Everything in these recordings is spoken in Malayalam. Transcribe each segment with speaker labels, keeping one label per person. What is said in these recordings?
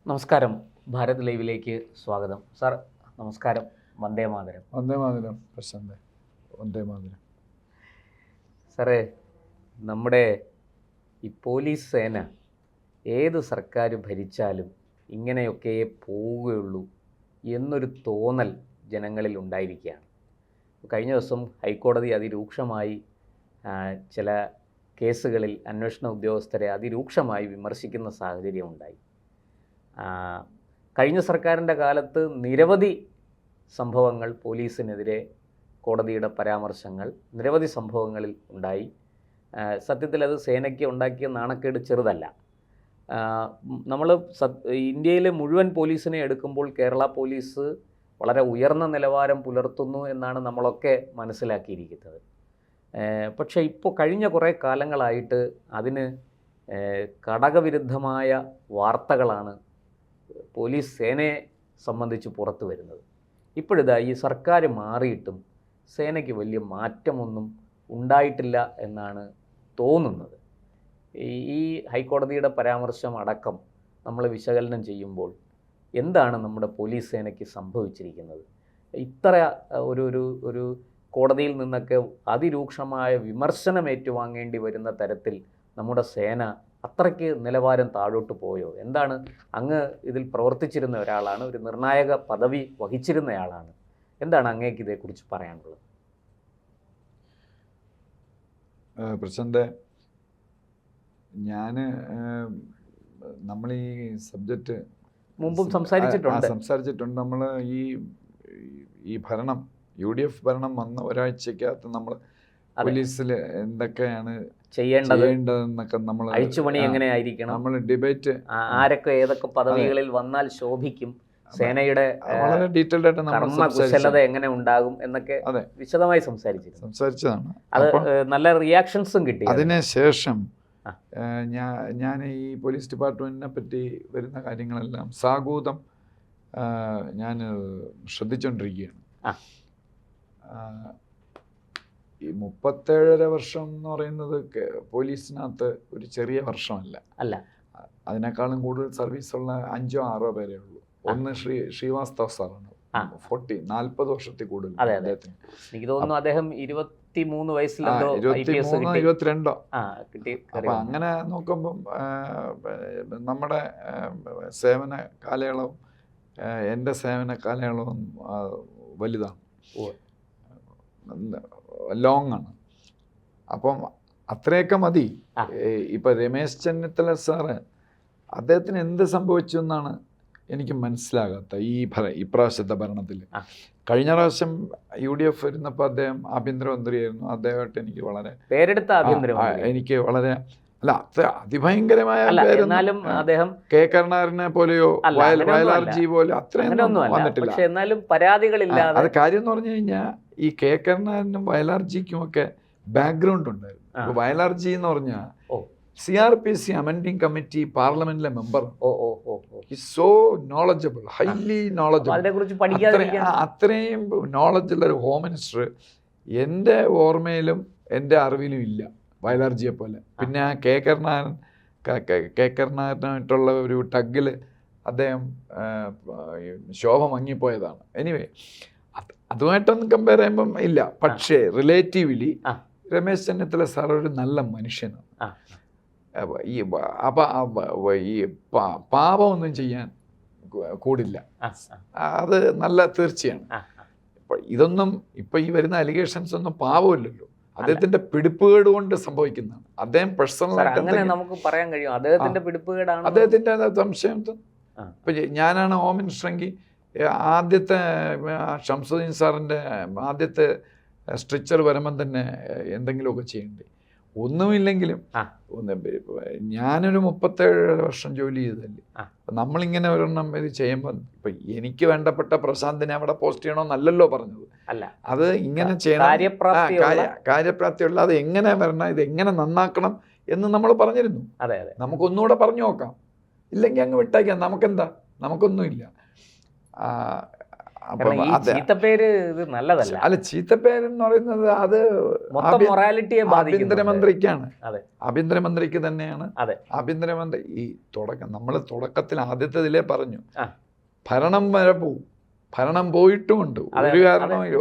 Speaker 1: നമസ്കാരം. ഭാരത് ലൈവിലേക്ക് സ്വാഗതം. സാർ നമസ്കാരം. വന്ദേ മാതരം.
Speaker 2: വന്ദേ മാതരം പ്രശാന്ത്. വന്ദേ മാതരം.
Speaker 1: സാറേ, നമ്മുടെ ഈ പോലീസ് സേന ഏത് സർക്കാർ ഭരിച്ചാലും ഇങ്ങനെയൊക്കെ പോവുകയുള്ളൂ എന്നൊരു തോന്നൽ ജനങ്ങളിൽ ഉണ്ടായിരിക്കുകയാണ്. കഴിഞ്ഞ ദിവസം ഹൈക്കോടതി അതിരൂക്ഷമായി ചില കേസുകളിൽ അന്വേഷണ ഉദ്യോഗസ്ഥരെ അതിരൂക്ഷമായി വിമർശിക്കുന്ന സാഹചര്യം ഉണ്ടായി. കഴിഞ്ഞ സർക്കാരിൻ്റെ കാലത്ത് നിരവധി സംഭവങ്ങൾ പോലീസിനെതിരെ കോടതിയുടെ പരാമർശങ്ങൾ നിരവധി സംഭവങ്ങളിൽ ഉണ്ടായി. സത്യത്തിൽ അത് സേനയ്ക്ക് ഉണ്ടാക്കിയ നാണക്കേട് ചെറുതല്ല. നമ്മൾ ഇന്ത്യയിലെ മുഴുവൻ പോലീസിനെ എടുക്കുമ്പോൾ കേരള പോലീസ് വളരെ ഉയർന്ന നിലവാരം പുലർത്തുന്നു എന്നാണ് നമ്മളൊക്കെ മനസ്സിലാക്കിയിരിക്കുന്നത്. പക്ഷേ ഇപ്പോൾ കഴിഞ്ഞ കുറേ കാലങ്ങളായിട്ട് അതിന് ഘടകവിരുദ്ധമായ വാർത്തകളാണ് പോലീസ് സേനയെ സംബന്ധിച്ച് പുറത്തു വരുന്നത്. ഇപ്പോഴിതാ ഈ സർക്കാർ മാറിയിട്ടും സേനയ്ക്ക് വലിയ മാറ്റമൊന്നും ഉണ്ടായിട്ടില്ല എന്നാണ് തോന്നുന്നത്. ഈ ഹൈക്കോടതിയുടെ പരാമർശം അടക്കം നമ്മൾ വിശകലനം ചെയ്യുമ്പോൾ എന്താണ് നമ്മുടെ പോലീസ് സേനയ്ക്ക് സംഭവിച്ചിരിക്കുന്നത്? ഇത്ര ഒരു കോടതിയിൽ നിന്നൊക്കെ അതിരൂക്ഷമായ വിമർശനം ഏറ്റുവാങ്ങേണ്ടി വരുന്ന തരത്തിൽ നമ്മുടെ സേന അത്രയ്ക്ക് നിലവാരം താഴോട്ട് പോയോ? എന്താണ്? അങ്ങ് ഇതിൽ പ്രവർത്തിച്ചിരുന്ന ഒരാളാണ്, ഒരു നിർണായക പദവി വഹിച്ചിരുന്നയാളാണ്. എന്താണ് അങ്ങേക്ക് ഇതേക്കുറിച്ച് പറയാനുള്ളത്?
Speaker 2: പ്രശാന്ത്, നമ്മൾ ഈ സബ്ജക്റ്റ്
Speaker 1: മുമ്പും സംസാരിച്ചിട്ടുണ്ട്.
Speaker 2: നമ്മൾ ഈ ഭരണം UDF ഭരണം വന്ന ഒരാഴ്ചക്കകത്ത് നമ്മൾ പോലീസിൽ എന്തൊക്കെയാണ് ചെയ്യേണ്ടതെന്നൊക്കെ നമ്മൾ
Speaker 1: അഴിച്ചുപണി എങ്ങനെയായിരിക്കണം,
Speaker 2: നമ്മൾ ഡിബേറ്റ്,
Speaker 1: ആരൊക്കെ ഏതൊക്കെ പദവികളിൽ വന്നാൽ ശോഭിക്കും, സേനയുടെ
Speaker 2: വളരെ ഡീറ്റെയിൽഡ് ആയിട്ട്
Speaker 1: കർമ്മകുശലത എങ്ങനെ ഉണ്ടാകും എന്നൊക്കെ വിശദമായി സംസാരിച്ചതാണ്. അത് നല്ല റിയാക്ഷൻസും കിട്ടി.
Speaker 2: അതിനുശേഷം ഞാൻ ഈ പോലീസ് ഡിപ്പാർട്ട്മെന്റിനെ പറ്റി വരുന്ന കാര്യങ്ങളെല്ലാം സാഗൂതം ഞാൻ ശ്രദ്ധിച്ചുകൊണ്ടിരിക്കുകയാണ്. ഈ 37 വർഷം എന്ന് പറയുന്നത് പോലീസിനകത്ത് ഒരു ചെറിയ വർഷമല്ല. അതിനേക്കാളും കൂടുതൽ സർവീസുള്ള 5 or 6 പേരേ ഉള്ളൂ. ഒന്ന് ശ്രീവാസ്തവ സാറാണ്, 40 വർഷത്തിൽ കൂടുതൽ.
Speaker 1: എനിക്ക് തോന്നുന്നു അദ്ദേഹം 23 വയസ്സിലെന്തോ
Speaker 2: 22. അപ്പൊ അങ്ങനെ നോക്കുമ്പം നമ്മുടെ സേവന കാലയളവും എൻ്റെ സേവന കാലയളവും വലുതാണ്, ലോങ് ആണ്. അപ്പം അത്രയൊക്കെ മതി. ഇപ്പൊ രമേശ് ചെന്നിത്തല സാറ് അദ്ദേഹത്തിന് എന്ത് സംഭവിച്ചു എന്നാണ് എനിക്ക് മനസ്സിലാകാത്ത ഇപ്രാവശ്യത്തെ ഭരണത്തിൽ. കഴിഞ്ഞ പ്രാവശ്യം UDF വരുന്നപ്പോൾ അദ്ദേഹം ആഭ്യന്തരമന്ത്രിയായിരുന്നു. അദ്ദേഹമായിട്ട് എനിക്ക് വളരെ എനിക്ക് വളരെ അതിഭയങ്കരമായ
Speaker 1: അദ്ദേഹം
Speaker 2: കെ കരുണാകരനെ പോലെയോ വയലാർജി പോലെ അത്രയൊന്നും വന്നിട്ടില്ല.
Speaker 1: എന്നാലും പരാതികളില്ലാതെ.
Speaker 2: അത് കാര്യം എന്ന് പറഞ്ഞു കഴിഞ്ഞാൽ ഈ കെ കരുണാകരനും വയലാർജിക്കും ഒക്കെ ബാക്ക്ഗ്രൗണ്ട് ഉണ്ടായിരുന്നു. വയലാർജി എന്ന് പറഞ്ഞാൽ CRPC അമെൻഡിങ് കമ്മിറ്റി പാർലമെന്റിലെ member, so knowledgeable, highly knowledgeable. അത്രയും നോളജുള്ള ഒരു ഹോം മിനിസ്റ്റർ എൻ്റെ ഓർമ്മയിലും എൻ്റെ അറിവിലും ഇല്ല വയലാർജിയെ പോലെ. പിന്നെ ആ കെ കരുണാകരനായിട്ടുള്ള ഒരു ടഗ്ഗിൽ അദ്ദേഹം ശോഭ മങ്ങിപ്പോയതാണ്. എനിവേ, അതുമായിട്ടൊന്നും കമ്പയർ ചെയ്യുമ്പം ഇല്ല. പക്ഷേ റിലേറ്റീവ്ലി രമേശ് ചെന്നിത്തല സാർ ഒരു നല്ല മനുഷ്യനാണ്. ഈ പാപമൊന്നും ചെയ്യാൻ കൂടില്ല, അത് നല്ല തീർച്ചയാണ്. ഇതൊന്നും ഇപ്പം ഈ വരുന്ന അലിഗേഷൻസ് ഒന്നും പാവമില്ലല്ലോ, അദ്ദേഹത്തിന്റെ പിടിപ്പുകേട് കൊണ്ട് സംഭവിക്കുന്നതാണ്. അദ്ദേഹം പേഴ്സണലായിട്ട്
Speaker 1: നമുക്ക് പറയാൻ കഴിയും അദ്ദേഹത്തിന്റെ പിടിപ്പുകേടാണ്,
Speaker 2: അദ്ദേഹത്തിന്റെ സംശയം. ഇപ്പൊ ഞാനാണ് ഹോം മിനിസ്റ്ററെങ്കിൽ ആദ്യത്തെ ഷംസുദ്ദീൻ സാറിന്റെ ആദ്യത്തെ സ്ട്രെച്ചർ വരുമ്പം തന്നെ എന്തെങ്കിലുമൊക്കെ ചെയ്യണ്ടേ. ഒന്നുമില്ലെങ്കിലും ഞാനൊരു 37 വർഷം ജോലി ചെയ്തല്ലേ. നമ്മളിങ്ങനെ ഒരെണ്ണം ഇത് ചെയ്യുമ്പോൾ ഇപ്പൊ എനിക്ക് വേണ്ടപ്പെട്ട പ്രശാന്തിനെ അവിടെ പോസ്റ്റ് ചെയ്യണമെന്നല്ലല്ലോ പറഞ്ഞത്. അത് ഇങ്ങനെ ചെയ്യണം, കാര്യപ്രാപ്തിയുള്ള, അത് എങ്ങനെ വരണം, ഇത് എങ്ങനെ നന്നാക്കണം എന്ന് നമ്മൾ പറഞ്ഞിരുന്നു. നമുക്കൊന്നുകൂടെ പറഞ്ഞു നോക്കാം, ഇല്ലെങ്കിൽ അങ്ങ് വിട്ടേക്കാം, നമുക്കെന്താ, നമുക്കൊന്നുമില്ല.
Speaker 1: കാരണം ഈ ചീത്തപ്പേര് ഇത് നല്ലതല്ല.
Speaker 2: അല്ല, ചീത്തപ്പേരെന്ന് പറയുന്നത് അത്
Speaker 1: മൊത്തം മൊറാലിറ്റിയെ ബാധിക്കുന്നുണ്ട്.
Speaker 2: ആഭ്യന്തരമന്ത്രിക്കാണ്.
Speaker 1: അതെ,
Speaker 2: ആഭ്യന്തരമന്ത്രിക്ക് തന്നെയാണ്.
Speaker 1: അതെ,
Speaker 2: ആഭ്യന്തരമന്ത്രി ഈ നമ്മൾ തുടക്കത്തിൽ ആദ്യത്തേതിലേ പറഞ്ഞു, ഭരണം വരെ പോവും. ഭരണം പോയിട്ടുമുണ്ട്.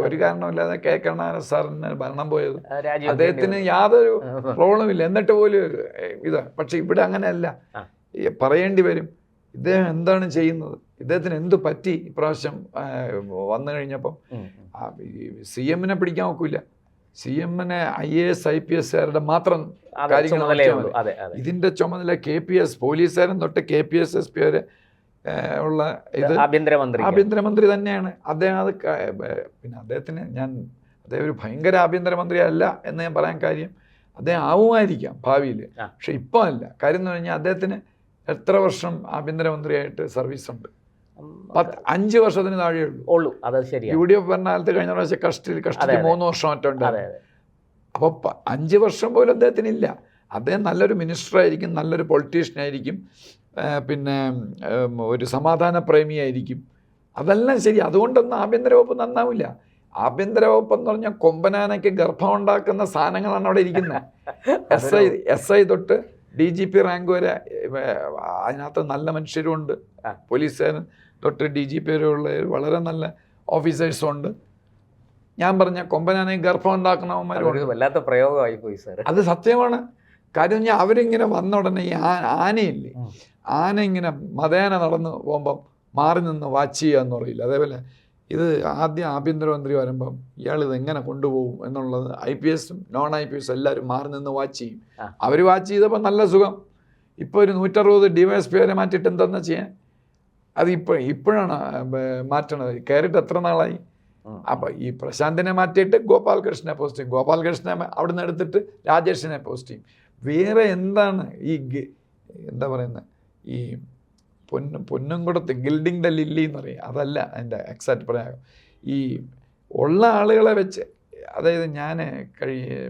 Speaker 2: ഒരു കാരണമില്ലാതെ കെ കരുണാകരൻ സാറിന് ഭരണം പോയത്, അദ്ദേഹത്തിന് യാതൊരു പ്രോബ്ലം ഇല്ല. എന്നിട്ട് പോലും ഇതാ. പക്ഷെ ഇവിടെ അങ്ങനെയല്ല, പറയേണ്ടി വരും. ഇദ്ദേഹം എന്താണ് ചെയ്യുന്നത്, ഇദ്ദേഹത്തിന് എന്ത് പറ്റി ഇപ്രാവശ്യം വന്നു കഴിഞ്ഞപ്പം. CM-നെ പിടിക്കാൻ നോക്കൂല. CM-നെ IAS IPS-കാരുടെ മാത്രം കാര്യങ്ങൾ. ഇതിന്റെ ചുമതല KPS പോലീസുകാരൻ തൊട്ട് KPS SP വരെ ഉള്ള ഇത് ആഭ്യന്തരമന്ത്രി തന്നെയാണ്. അദ്ദേഹം അത് പിന്നെ അദ്ദേഹത്തിന് അദ്ദേഹം ഒരു ഭയങ്കര ആഭ്യന്തരമന്ത്രി അല്ല എന്ന് ഞാൻ പറയാൻ കാര്യം, അദ്ദേഹം ആവുമായിരിക്കാം ഭാവിയിൽ, പക്ഷെ ഇപ്പം അല്ല. കാര്യം എന്ന് പറഞ്ഞാൽ അദ്ദേഹത്തിന് എത്ര വർഷം ആഭ്യന്തരമന്ത്രിയായിട്ട് സർവീസ് ഉണ്ട്? 5 വർഷത്തിന് താഴെ ഉള്ളൂ. UDF ഭരണകാലത്ത് കഴിഞ്ഞ പ്രാവശ്യം കഷ്ടിച്ച് 3 വർഷം മറ്റുണ്ട്. അപ്പോൾ 5 വർഷം പോലും അദ്ദേഹത്തിനില്ല. അദ്ദേഹം നല്ലൊരു മിനിസ്റ്റർ ആയിരിക്കും, നല്ലൊരു പൊളിറ്റീഷ്യൻ ആയിരിക്കും, പിന്നെ ഒരു സമാധാന പ്രേമിയായിരിക്കും. അതെല്ലാം ശരി. അതുകൊണ്ടൊന്നും ആഭ്യന്തര വകുപ്പ് നന്നാവില്ല. ആഭ്യന്തര വകുപ്പ് എന്ന് പറഞ്ഞാൽ കൊമ്പനാനയ്ക്ക് ഗർഭം ഉണ്ടാക്കുന്ന സാധനങ്ങളാണ് അവിടെ ഇരിക്കുന്നത്. SI തൊട്ട് DGP റാങ്ക് വരെ അതിനകത്ത് നല്ല മനുഷ്യരുമുണ്ട്. പോലീസുകാരൻ തൊട്ട് DGP വരെ ഉള്ള വളരെ നല്ല ഓഫീസേഴ്സും ഉണ്ട്. ഞാൻ പറഞ്ഞ കൊമ്പനാനയ്ക്ക് ഗർഭം ഉണ്ടാക്കുന്നവന്മാരും
Speaker 1: വല്ലാത്ത പ്രയോഗമായി പോയി സാർ.
Speaker 2: അത് സത്യമാണ്. കാര്യം പറഞ്ഞാൽ അവരിങ്ങനെ വന്ന ഉടനെ ഈ ആനയില്ലേ, ആന ഇങ്ങനെ മതേന നടന്ന് പോകുമ്പം മാറി നിന്ന് വാച്ച് ചെയ്യുക എന്ന് പറയില്ല, അതേപോലെ ഇത് ആദ്യം ആഭ്യന്തരമന്ത്രി വരുമ്പം ഇയാൾ ഇതെങ്ങനെ കൊണ്ടുപോകും എന്നുള്ളത് IPS-ഉം non-IPS എല്ലാവരും മാറി നിന്ന് വാച്ച് ചെയ്യും. അവർ വാച്ച് ചെയ്തപ്പോൾ നല്ല സുഖം. ഇപ്പോൾ ഒരു 160 DYSP വരെ മാറ്റിയിട്ട് എന്താണെന്ന് ചെയ്യാൻ? അത് ഇപ്പോഴാണ് മാറ്റണത്. കയറിയിട്ട് എത്ര നാളായി? അപ്പം ഈ പ്രശാന്തിനെ മാറ്റിയിട്ട് ഗോപാൽകൃഷ്ണനെ പോസ്റ്റ് ചെയ്യും, ഗോപാൽകൃഷ്ണനെ അവിടെ നിന്ന് എടുത്തിട്ട് രാജേഷിനെ പോസ്റ്റ് ചെയ്യും. വേറെ എന്താണ് ഈ എന്താ പറയുന്നത്, ഈ പൊന്നുംകുടത്ത് ഗിൽഡിംഗ് ദ ലില്ലി എന്ന് പറയും, അതല്ല അതിൻ്റെ എക്സാക്റ്റ് പ്രയോഗം. ഈ ഉള്ള ആളുകളെ വെച്ച്, അതായത് ഞാൻ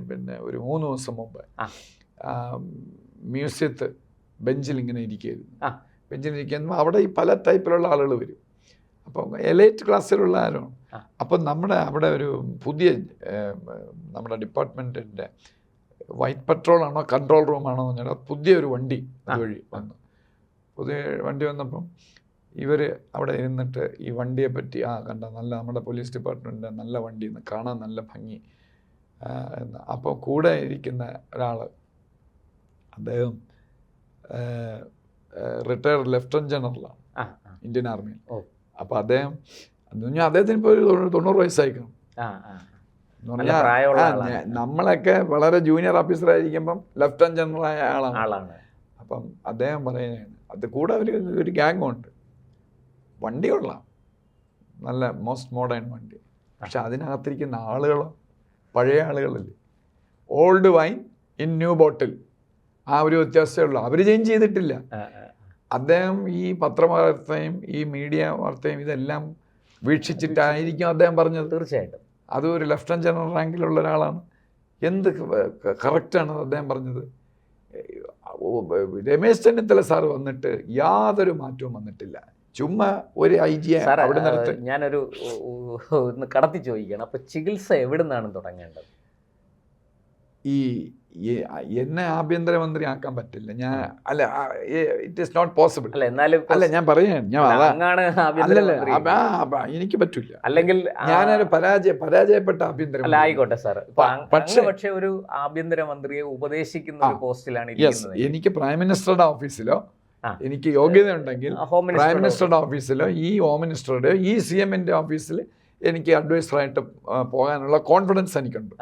Speaker 2: പിന്നെ ഒരു 3 ദിവസം മുമ്പ് മ്യൂസിയത്ത് ബെഞ്ചിലിങ്ങനെ ഇരിക്കുകയായിരുന്നു. ബെഞ്ചിലിരിക്കുമ്പോൾ അവിടെ ഈ പല ടൈപ്പിലുള്ള ആളുകൾ വരും. അപ്പം എലൈറ്റ് ക്ലാസ്സിലുള്ള ആരാണ്. അപ്പം അവിടെ ഒരു പുതിയ നമ്മുടെ ഡിപ്പാർട്ട്മെൻറ്റിൻ്റെ വൈറ്റ് പെട്രോളാണോ കൺട്രോൾ റൂമാണോ എന്ന് പറഞ്ഞാൽ പുതിയൊരു വണ്ടി അതുവഴി വന്നു. പുതിയ വണ്ടി വന്നപ്പം ഇവർ അവിടെ ഇരുന്നിട്ട് ഈ വണ്ടിയെ പറ്റി കണ്ട നല്ല നമ്മുടെ പോലീസ് ഡിപ്പാർട്ട്മെൻറ്റിൻ്റെ നല്ല വണ്ടി എന്ന് കാണാൻ നല്ല ഭംഗി എന്ന്. അപ്പോൾ കൂടെ ഇരിക്കുന്ന ഒരാൾ, അദ്ദേഹം റിട്ടയർഡ് ലെഫ്റ്റനന്റ് ജനറലാണ് ഇന്ത്യൻ ആർമിയിൽ. അപ്പോൾ അദ്ദേഹം എന്ന് പറഞ്ഞാൽ അദ്ദേഹത്തിന് ഇപ്പോൾ ഒരു 90 വയസ്സായിരിക്കണം. നമ്മളൊക്കെ വളരെ ജൂനിയർ ഓഫീസറായിരിക്കുമ്പം ലെഫ്റ്റനന്റ് ജനറൽ ആയ ആളാണ്. അപ്പം അദ്ദേഹം പറയുന്നതാണ്, അത് കൂടെ ഒരു ഗ്യാങ്ങുണ്ട്, വണ്ടി കൊള്ളാം, നല്ല മോസ്റ്റ് മോഡേൺ വണ്ടി, പക്ഷെ അതിനകത്തിരിക്കുന്ന ആളുകളോ പഴയ ആളുകളല്ലേ, old wine in new bottle, ആ ഒരു വ്യത്യാസമേ ഉള്ളൂ. അവർ ചേഞ്ച് ചെയ്തിട്ടില്ല. അദ്ദേഹം ഈ പത്രവാർത്തയും ഈ മീഡിയ വാർത്തയും ഇതെല്ലാം വീക്ഷിച്ചിട്ടായിരിക്കും അദ്ദേഹം പറഞ്ഞത്.
Speaker 1: തീർച്ചയായിട്ടും
Speaker 2: അതും ഒരു ലെഫ്റ്റനന്റ് ജനറൽ റാങ്കിലുള്ള ഒരാളാണ്. എന്ത് കറക്റ്റാണ് അദ്ദേഹം പറഞ്ഞത്. രമേശ് ചെന്നിത്തല സാർ വന്നിട്ട് യാതൊരു മാറ്റവും വന്നിട്ടില്ല. ചുമ്മാ ഒരു IG അവിടെ നിർത്തി.
Speaker 1: ഞാനൊരു കടത്തി ചോദിക്കണം, അപ്പൊ ചികിത്സ എവിടെ നിന്നാണ് തുടങ്ങേണ്ടത്?
Speaker 2: ഈ എന്നെ ആഭ്യന്തരമന്ത്രി ആക്കാൻ പറ്റില്ല. ഞാൻ അല്ല, ഇറ്റ് ഈസ് നോട്ട് പോസിബിൾ. അല്ല, ഞാൻ പറയാൻ എനിക്ക് പറ്റില്ല.
Speaker 1: അല്ലെങ്കിൽ
Speaker 2: ഞാനൊരു പരാജയപ്പെട്ട ആഭ്യന്തരമന്ത്രി.
Speaker 1: ആയിക്കോട്ടെ സാർ, പക്ഷേ ഒരു ആഭ്യന്തരമന്ത്രിയെ ഉപദേശിക്കുന്ന ഒരു പോസ്റ്റിലാണ്
Speaker 2: എനിക്ക് പ്രൈം മിനിസ്റ്ററുടെ ഓഫീസിലോ എനിക്ക് യോഗ്യത ഉണ്ടെങ്കിൽ പ്രൈം മിനിസ്റ്ററുടെ ഓഫീസിലോ ഈ ഹോം മിനിസ്റ്ററുടെ ഈ CM-ന്റെ ഓഫീസിൽ എനിക്ക് അഡ്വൈസറായിട്ട് പോകാനുള്ള കോൺഫിഡൻസ് എനിക്കുണ്ട്.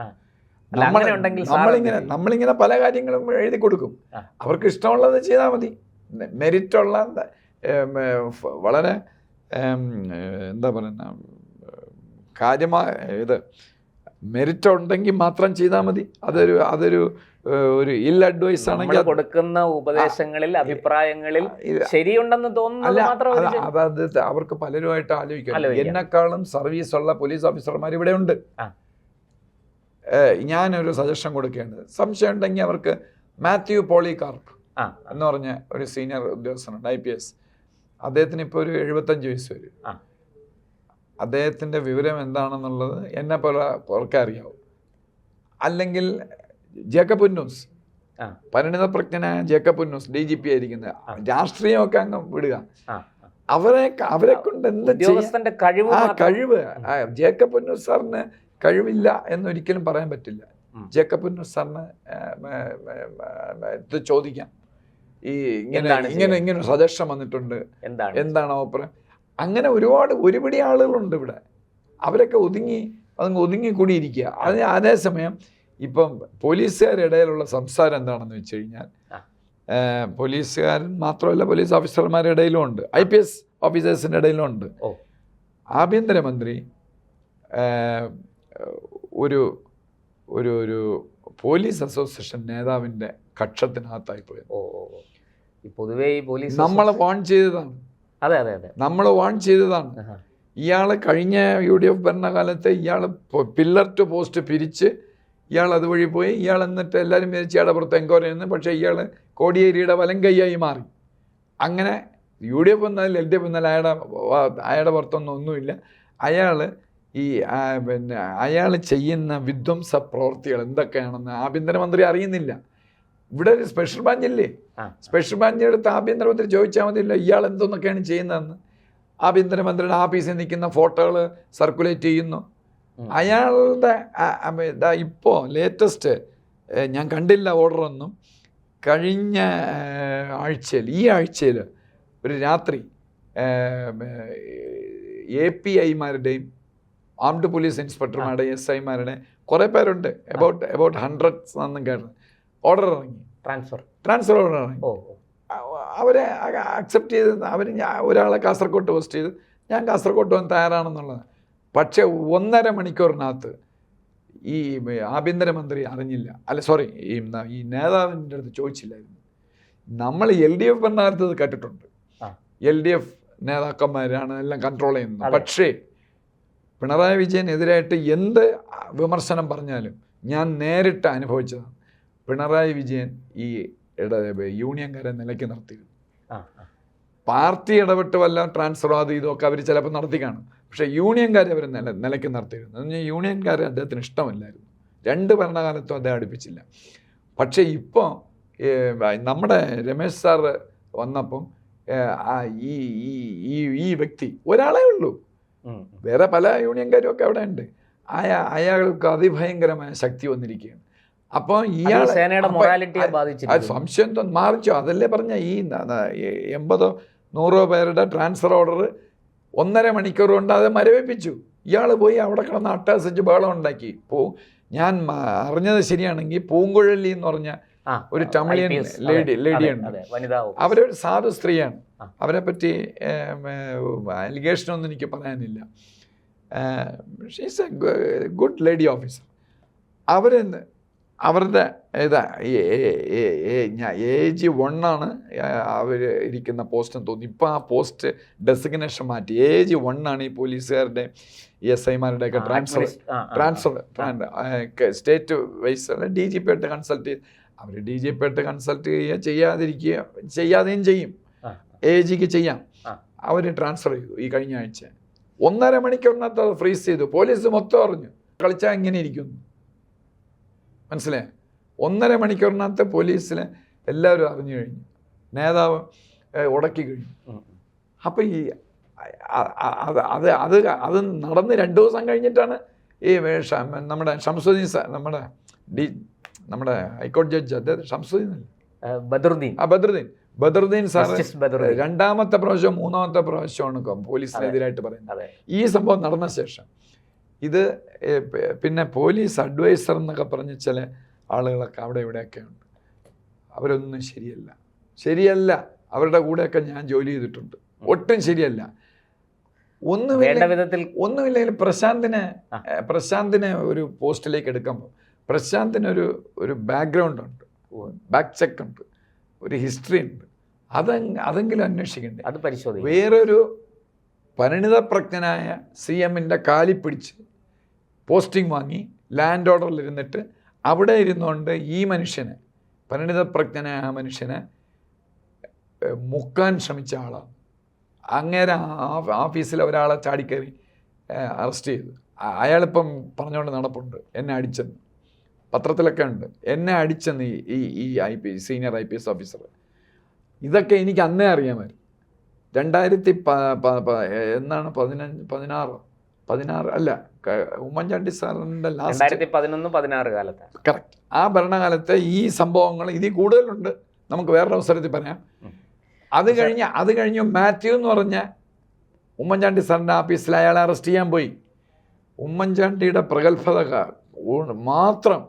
Speaker 2: നമ്മളിങ്ങനെ പല കാര്യങ്ങളും എഴുതി കൊടുക്കും. അവർക്ക് ഇഷ്ടമുള്ളത് ചെയ്താൽ മതി. മെറിറ്റുള്ള വളരെ എന്താ പറയുന്ന കാര്യമായ ഇത് മെറിറ്റ് ഉണ്ടെങ്കിൽ മാത്രം ചെയ്താൽ മതി. അതൊരു ഇൽ അഡ്വൈസ് ആണെങ്കിൽ
Speaker 1: കൊടുക്കുന്ന ഉപദേശങ്ങളിൽ അഭിപ്രായങ്ങളിൽ ശരിയുണ്ടെന്ന് തോന്നുന്നു.
Speaker 2: അതായത് അവർക്ക് പലരുമായിട്ട് ആലോചിക്കാം. എന്നെക്കാളും സർവീസുള്ള പോലീസ് ഓഫീസർമാർ ഇവിടെ ഉണ്ട്. ഞാനൊരു സജഷൻ കൊടുക്കേണ്ടത്, സംശയം ഉണ്ടെങ്കിൽ അവർക്ക് മാത്യു പോളികാർപ്പ് എന്ന് പറഞ്ഞ ഒരു സീനിയർ ഉദ്യോഗസ്ഥനുണ്ട്, IPS. അദ്ദേഹത്തിന് ഇപ്പോൾ ഒരു 75 വയസ്സ് വരും. അദ്ദേഹത്തിൻ്റെ വിവരം എന്താണെന്നുള്ളത് എന്നെ പോലെ പുറക്കെ അറിയാവും. അല്ലെങ്കിൽ ജേക്കബ് ഉന്നൂസ്, പരിണിതപ്രജ്ഞനായ ജേക്കബ് ഉന്നൂസ് DGP ആയിരിക്കുന്നത്, രാഷ്ട്രീയമൊക്കെ അങ്ങ് വിടുക. അവരെ കൊണ്ട് എന്ത് കഴിവ് ജേക്കബ് ഉന്നൂസ് സാറിന് കഴിവില്ല എന്നൊരിക്കലും പറയാൻ പറ്റില്ല. ജേക്കബ് ഉന്നൂസ് സാറിന് ചോദിക്കാം, ഈ ഇങ്ങനെ സജഷൻ വന്നിട്ടുണ്ട്, എന്താണ് അഭിപ്രായം. അങ്ങനെ ഒരുപിടി ആളുകളുണ്ട് ഇവിടെ. അവരൊക്കെ ഒതുങ്ങി കൂടിയിരിക്കുക. അതേസമയം ഇപ്പം പോലീസുകാരുടെ ഇടയിലുള്ള സംസാരം എന്താണെന്ന് വെച്ച് കഴിഞ്ഞാൽ, പോലീസുകാരൻ മാത്രമല്ല, പോലീസ് ഓഫീസർമാരുടെ ഇടയിലും ഉണ്ട്, IPS ഓഫീസേഴ്സിൻ്റെ ഇടയിലും ഉണ്ട്. ആഭ്യന്തരമന്ത്രി ഒരു ഒരു പോലീസ് അസോസിയേഷൻ നേതാവിൻ്റെ കക്ഷത്തിനകത്തായി പോയത്.
Speaker 1: പൊതുവേ ഈ പോലീസ്
Speaker 2: നമ്മൾ വാൺ ചെയ്തതാണ്. നമ്മൾ വാൺ ചെയ്തതാണ്. ഇയാൾ കഴിഞ്ഞ UDF ഭരണകാലത്ത് ഇയാൾ പില്ലർ ടു പോസ്റ്റ് പിരിച്ച് ഇയാൾ അതുവഴി പോയി. ഇയാൾ എന്നിട്ട് എല്ലാവരും വിചാരിച്ച് ഇയാളുടെ പുറത്ത് എൻക്വയറി ചെയ്യുന്നു. പക്ഷേ ഇയാൾ കോടിയേരിയുടെ വലം കൈയായി മാറി. അങ്ങനെ UDF എന്നാലും LDF എന്നാലും അയാളുടെ പുറത്തൊന്നുമില്ല. അയാൾ അയാൾ ചെയ്യുന്ന വിധ്വംസ പ്രവൃത്തികൾ എന്തൊക്കെയാണെന്ന് ആഭ്യന്തരമന്ത്രി അറിയുന്നില്ല. ഇവിടെ ഒരു സ്പെഷ്യൽ ബ്രാഞ്ചില്ലേ, സ്പെഷ്യൽ ബ്രാഞ്ച് എടുത്ത് ആഭ്യന്തരമന്ത്രി ചോദിച്ചാൽ മതിയല്ലോ ഇയാൾ എന്തൊന്നൊക്കെയാണ് ചെയ്യുന്നതെന്ന്. ആഭ്യന്തരമന്ത്രിയുടെ ഓഫീസിൽ നിൽക്കുന്ന ഫോട്ടോകൾ സർക്കുലേറ്റ് ചെയ്യുന്നു. അയാളുടെ ഇപ്പോൾ ലേറ്റസ്റ്റ് ഞാൻ കണ്ടില്ല ഓർഡറൊന്നും, കഴിഞ്ഞ ആഴ്ചയിൽ ഈ ആഴ്ചയിൽ ഒരു രാത്രി APIമാരുടെയും ആംഡ് പോലീസ് ഇൻസ്പെക്ടർമാരുടെയും SIമാരുടെ കുറേ പേരുണ്ട്, about 100 എന്നും കേട്ടത്, ഓർഡർ ഇറങ്ങി, ട്രാൻസ്ഫർ ഓർഡർ ഇറങ്ങി. അവരെ അക്സെപ്റ്റ് ചെയ്ത് ഒരാളെ കാസർഗോഡ് പോസ്റ്റ് ചെയ്ത് ഞാൻ കാസർഗോഡ് പോകാൻ തയ്യാറാണെന്നുള്ളത്. പക്ഷേ 1.5 മണിക്കൂറിനകത്ത് ഈ ആഭ്യന്തരമന്ത്രി അറിഞ്ഞില്ല, ഈ നേതാവിൻ്റെ അടുത്ത് ചോദിച്ചില്ലായിരുന്നു. നമ്മൾ LDF ഭരണകാലത്ത് ഇത് കേട്ടിട്ടുണ്ട്, LDF നേതാക്കന്മാരാണ് എല്ലാം കൺട്രോൾ ചെയ്യുന്നത്. പക്ഷേ പിണറായി വിജയനെതിരായിട്ട് എന്ത് വിമർശനം പറഞ്ഞാലും ഞാൻ നേരിട്ട് അനുഭവിച്ചതാണ്. പിണറായി വിജയൻ ഈ യൂണിയൻകാരെ നിലയ്ക്ക് നിർത്തിയിരുന്നു. പാർട്ടി ഇടപെട്ട് വല്ല ട്രാൻസ്ഫർ ഇതൊക്കെ അവർ ചിലപ്പോൾ നടത്തി കാണും. പക്ഷേ യൂണിയൻകാരെ അവർ നിലയ്ക്ക് നിർത്തിയിരുന്നു. എന്ന് പറഞ്ഞാൽ യൂണിയൻകാരെ അദ്ദേഹത്തിന് ഇഷ്ടമല്ലായിരുന്നു. 2 ഭരണകാലത്തും അദ്ദേഹം അടുപ്പിച്ചില്ല. പക്ഷേ ഇപ്പോൾ നമ്മുടെ രമേശ് സാറ് വന്നപ്പം ഈ വ്യക്തി ഒരാളേ ഉള്ളൂ, വേറെ പല യൂണിയൻകാരും ഒക്കെ അവിടെ ഉണ്ട്. അയാൾക്ക് അതിഭയങ്കരമായ ശക്തി വന്നിരിക്കുകയാണ്. അപ്പോൾ ഇയാൾ സംശയം മാറിച്ചോ, അതല്ലേ പറഞ്ഞ ഈ 80-100 പേരുടെ ട്രാൻസ്ഫർ ഓർഡർ 1.5 മണിക്കൂർ കൊണ്ട് അത് മരവിപ്പിച്ചു. ഇയാൾ പോയി അവിടെ കിടന്ന് അട്ടഹസിച്ച് ബഹളം ഉണ്ടാക്കി. ഞാൻ അറിഞ്ഞത് ശരിയാണെങ്കിൽ പൂങ്കുഴലി എന്ന് പറഞ്ഞ ഒരു തമിഴിയൻ ലേഡിയുണ്ട്, അവരൊരു സാധു സ്ത്രീയാണ്. അവരെ പറ്റി അലിഗേഷനൊന്നും എനിക്ക് പറയാനില്ല. She's A good lady officer. അവരുടെ AG 1 അവർ ഇരിക്കുന്ന പോസ്റ്റെന്ന് തോന്നി. ഇപ്പോൾ ആ പോസ്റ്റ് ഡെസിഗ്നേഷൻ മാറ്റി AG 1 ഈ പോലീസുകാരുടെ SIമാരുടെയൊക്കെ ട്രാൻസ്ഫർ സ്റ്റേറ്റ് വൈസ് DGP ആയിട്ട് കൺസൾട്ട് ചെയ്ത് അവർ DGP ആയിട്ട് കൺസൾട്ട് ചെയ്യാതെയും ചെയ്യും. AGക്ക് ചെയ്യാം. അവർ ട്രാൻസ്ഫർ ചെയ്തു ഈ കഴിഞ്ഞ ആഴ്ച. 1.5 മണിക്കൂറിനകത്ത് അത് ഫ്രീസ് ചെയ്തു. പോലീസ് മൊത്തം അറിഞ്ഞു. കളിച്ചാൽ ഇങ്ങനെ ഇരിക്കുന്നു, മനസ്സിലായി? 1.5 മണിക്കൂറിനകത്ത് പോലീസിന് എല്ലാവരും അറിഞ്ഞു കഴിഞ്ഞു, നേതാവ് ഉടക്കി കഴിഞ്ഞു. അപ്പം ഈ അത് നടന്ന് 2 ദിവസം കഴിഞ്ഞിട്ടാണ് ഈ നമ്മുടെ ഷംസുദ്ദീൻ സാർ, നമ്മുടെ ഹൈക്കോടതി ജഡ്ജ്, അദ്ദേഹം ഷംസുദ്ദീൻ ബദറുദ്ദീൻ സാർ 2ാമത്തെ പ്രാവശ്യം 3ാമത്തെ പ്രാവശ്യമാണ് പോലീസിനെതിരായിട്ട് പറയുന്നത്. ഈ സംഭവം നടന്ന ശേഷം ഇത് പിന്നെ പോലീസ് അഡ്വൈസർ എന്നൊക്കെ പറഞ്ഞ് ചില ആളുകളൊക്കെ അവിടെ ഇവിടെയൊക്കെ ഉണ്ട്. അവരൊന്നും ശരിയല്ല. അവരുടെ കൂടെയൊക്കെ ഞാൻ ജോലി ചെയ്തിട്ടുണ്ട്. ഒട്ടും ശരിയല്ല. ഒന്നുമില്ലെങ്കിൽ പ്രശാന്തിനെ ഒരു പോസ്റ്റിലേക്ക് എടുക്കുമ്പോൾ പ്രശാന്തിനൊരു ബാക്ക്ഗ്രൗണ്ട് ഉണ്ട്, ബാക്ക് ചെക്ക് ഉണ്ട്, ഒരു ഹിസ്റ്ററി ഉണ്ട്. അതെങ്കിലും അന്വേഷിക്കണ്ടേ?
Speaker 1: അത് പരിശോധിക്കും.
Speaker 2: വേറൊരു പരിണിതപ്രജ്ഞനായ CMൻ്റെ കാലിൽ പിടിച്ച് പോസ്റ്റിംഗ് വാങ്ങി ലാൻഡ് ഓർഡറിൽ ഇരുന്നിട്ട് അവിടെ ഇരുന്നുകൊണ്ട് ഈ മനുഷ്യനെ, പരിണിതപ്രജ്ഞനായ ആ മനുഷ്യനെ മുക്കാൻ ശ്രമിച്ച ആളാണ്. അങ്ങേരെ ഓഫീസിൽ ഒരാളെ ചാടിക്കയറി അറസ്റ്റ് ചെയ്തു. അയാളിപ്പം പറഞ്ഞുകൊണ്ട് നടപ്പുണ്ട്, എന്നെ അടിച്ചെന്ന്. പത്രത്തിലൊക്കെ ഉണ്ട്, എന്നെ അടിച്ചെന്ന് ഈ സീനിയർ IPS ഓഫീസർ. ഇതൊക്കെ എനിക്ക് അന്നേ അറിയാമായിരുന്നു. 16 അല്ല, ഉമ്മൻചാണ്ടി സാറിൻ്റെ ലാസ്റ്റ്
Speaker 1: 2011-16 കാലത്ത്,
Speaker 2: കറക്റ്റ്, ആ ഭരണകാലത്തെ ഈ സംഭവങ്ങൾ ഇതിൽ കൂടുതലുണ്ട്, നമുക്ക് വേറൊരു അവസരത്തിൽ പറയാം. അത് കഴിഞ്ഞ് മാത്യു എന്ന് പറഞ്ഞ ഉമ്മൻചാണ്ടി സാറിൻ്റെ ആഫീസിൽ അയാളെ അറസ്റ്റ് ചെയ്യാൻ പോയി. ഉമ്മൻചാണ്ടിയുടെ പ്രഗത്ഭത മാത്രം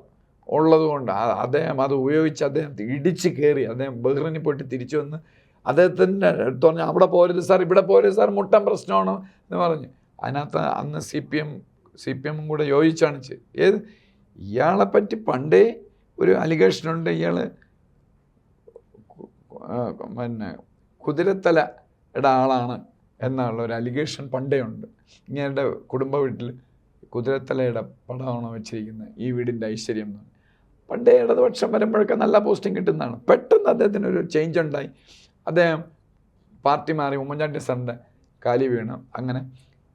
Speaker 2: ഉള്ളതുകൊണ്ട് അദ്ദേഹം അത് ഉപയോഗിച്ച് അദ്ദേഹം ഇടിച്ച് കയറി. അദ്ദേഹം ബഹ്റിനിൽ പോയിട്ട് തിരിച്ചു വന്ന് അദ്ദേഹത്തിൻ്റെ അടുത്ത് പറഞ്ഞു, അവിടെ പോരുത് സാർ, ഇവിടെ പോരുത് സാർ, മുട്ടൻ പ്രശ്നമാണ് എന്ന് പറഞ്ഞു. അതിനകത്ത് അന്ന് CPM കൂടെ യോജിച്ചാണ് ഏത് ഇയാളെപ്പറ്റി പണ്ടേ ഒരു അലിഗേഷനുണ്ട്, ഇയാൾ പിന്നെ കുതിരത്തലയുടെ ആളാണ് എന്നുള്ള ഒരു അലിഗേഷൻ പണ്ടേ ഉണ്ട്. ഇങ്ങനെ കുടുംബ വീട്ടിൽ കുതിരത്തലയുടെ പടമാണ് വെച്ചിരിക്കുന്നത്, ഈ വീടിൻ്റെ ഐശ്വര്യം എന്ന്. പണ്ടേ ഇടതുപക്ഷം വരുമ്പോഴൊക്കെ നല്ല പോസ്റ്റിംഗ് കിട്ടുന്നതാണ്. പെട്ടെന്ന് അദ്ദേഹത്തിനൊരു ചേഞ്ച് ഉണ്ടായി, അദ്ദേഹം പാർട്ടി മാറി, ഉമ്മൻചാണ്ടി സാറിൻ്റെ കാലി വീണ് അങ്ങനെ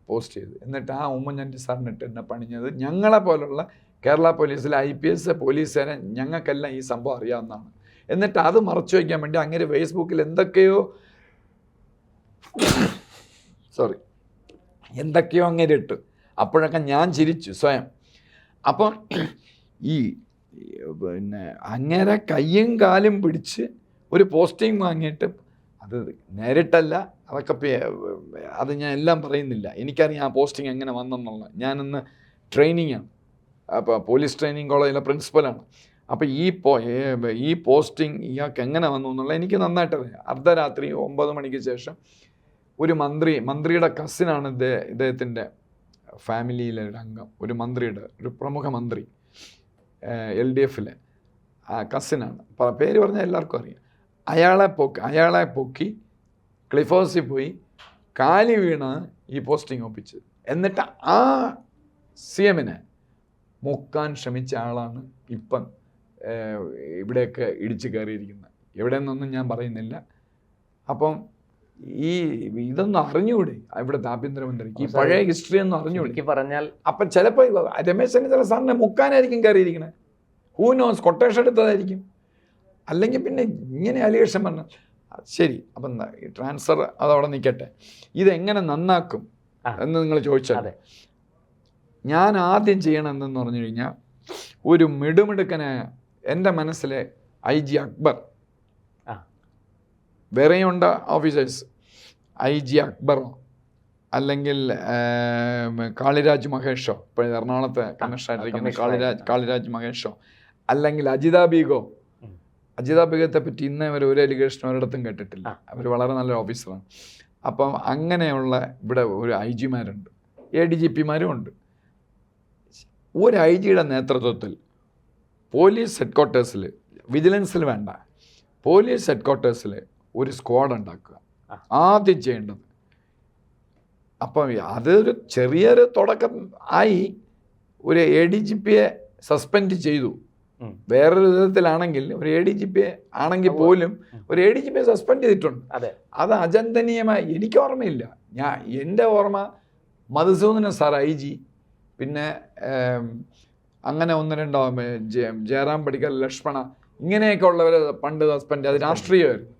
Speaker 2: പോസ്റ്റ് ചെയ്തു. എന്നിട്ട് ആ ഉമ്മൻചാണ്ടി സാറിനിട്ട് എന്നെ പണിഞ്ഞത് ഞങ്ങളെ പോലുള്ള കേരള പോലീസിലെ IPS പോലീസുകാരെ ഞങ്ങൾക്കെല്ലാം ഈ സംഭവം അറിയാവുന്നതാണ്. എന്നിട്ട് അത് മറച്ചു വയ്ക്കാൻ വേണ്ടി അങ്ങനെ ഫേസ്ബുക്കിൽ എന്തൊക്കെയോ അങ്ങനെ ഇട്ട്. അപ്പോഴൊക്കെ ഞാൻ ചിരിച്ചു സ്വയം. അപ്പം ഈ പിന്നെ അങ്ങനെ കയ്യും കാലും പിടിച്ച് ഒരു പോസ്റ്റിംഗ് വാങ്ങിയിട്ട്, അത് നേരിട്ടല്ല, അതൊക്കെ അത് ഞാൻ എല്ലാം പറയുന്നില്ല, എനിക്കറിയാം ആ പോസ്റ്റിംഗ് എങ്ങനെ വന്നെന്നുള്ള. ഞാനിന്ന് ട്രെയിനിങ്ങാണ്, അപ്പോൾ പോലീസ് ട്രെയിനിങ് കോളേജിലെ പ്രിൻസിപ്പലാണ്. അപ്പോൾ ഈ പോസ്റ്റിംഗ് ഇയാൾക്ക് എങ്ങനെ വന്നു എന്നുള്ള എനിക്ക് നന്നായിട്ട് അറിയാം. അർദ്ധരാത്രി 9 മണിക്ക് ശേഷം ഒരു മന്ത്രിയുടെ കസിനാണ് ഇദ്ദേഹത്തിൻ്റെ ഫാമിലിയിലെ ഒരു അംഗം, ഒരു പ്രമുഖ മന്ത്രി, LDFിലെ കസിനാണ്, പേര് പറഞ്ഞാൽ എല്ലാവർക്കും അറിയാം. അയാളെ പൊക്കി ക്ലിഫ് ഹൗസിൽ പോയി കാലി വീണ് ഈ പോസ്റ്റിംഗ് ഒപ്പിച്ചത്. എന്നിട്ട് ആ CMനെ മുക്കാൻ ശ്രമിച്ച ആളാണ് ഇപ്പം ഇവിടെയൊക്കെ ഇടിച്ചു കയറിയിരിക്കുന്നത്. എവിടെയെന്നൊന്നും ഞാൻ പറയുന്നില്ല. അപ്പം ഇതൊന്നും അറിഞ്ഞുകൂടെ ഇവിടുത്തെ ആഭ്യന്തരമന്ത്രിക്ക്? ഈ പഴയ ഹിസ്റ്ററി ഒന്നും അറിഞ്ഞുകൂടെ പറഞ്ഞാൽ? അപ്പം ചിലപ്പോൾ രമേശ് ചെന്നിത്തല സാറിനെ മുക്കാനായിരിക്കും കയറിയിരിക്കണേ, ഹൂ നോസ്, കൊട്ടേഷൻ എടുത്തതായിരിക്കും. അല്ലെങ്കിൽ പിന്നെ ഇങ്ങനെ അലിഗേഷൻ പറഞ്ഞാൽ ശരി. അപ്പം എന്താ ഈ ട്രാൻസ്ഫർ അതവിടെ നിൽക്കട്ടെ, ഇതെങ്ങനെ നന്നാക്കും എന്ന് നിങ്ങൾ ചോദിച്ചാൽ, ഞാൻ ആദ്യം ചെയ്യണമെന്ന് പറഞ്ഞു കഴിഞ്ഞാൽ, ഒരു മിടുമിടുക്കനായ എൻ്റെ മനസ്സിലെ IG അക്ബർ, വേറെയുണ്ട് ഓഫീസേഴ്സ്, IG അക്ബറോ അല്ലെങ്കിൽ കാളിരാജ് മഹേഷോ, ഇപ്പോൾ എറണാകുളത്തെ കമ്മീഷണറായിട്ടിരിക്കുന്ന കാളിരാജ് മഹേഷോ, അല്ലെങ്കിൽ അജിത ബീഗത്തെ പറ്റി ഇന്നേ വരെ ഒരു അലിഗേഷനും ഒരിടത്തും കേട്ടിട്ടില്ല. അവർ വളരെ നല്ലൊരു ഓഫീസറാണ്. അപ്പം അങ്ങനെയുള്ള ഇവിടെ ഒരു IG-മാരുണ്ട്, ADGP-മാരും ഉണ്ട്. ഒരു IG-യുടെ നേതൃത്വത്തിൽ പോലീസ് ഹെഡ്ക്വാർട്ടേഴ്സിൽ, വിജിലൻസിൽ വേണ്ട, പോലീസ് ഹെഡ്ക്വാർട്ടേഴ്സിൽ ഒരു സ്ക്വാഡ് ഉണ്ടാക്കുക ആദ്യം ചെയ്യേണ്ടത്. അപ്പം അതൊരു ചെറിയൊരു തുടക്കം ആയി. ഒരു ADGP-യെ സസ്പെൻഡ് ചെയ്തു. വേറൊരു വിധത്തിലാണെങ്കിൽ ഒരു ADGP ആണെങ്കിൽ പോലും ഒരു ADGP-യെ സസ്പെൻഡ് ചെയ്തിട്ടുണ്ട്. അത് അചന്തനീയമായി. എനിക്ക് ഓർമ്മയില്ല, എൻ്റെ ഓർമ്മ മധുസൂദനൻ സാർ IG, പിന്നെ അങ്ങനെ 1-2 ജയറാം പടിക്കൽ, ലക്ഷ്മണ, ഇങ്ങനെയൊക്കെ ഉള്ളവർ പണ്ട് സസ്പെൻഡ്, അത് രാഷ്ട്രീയമായിരുന്നു.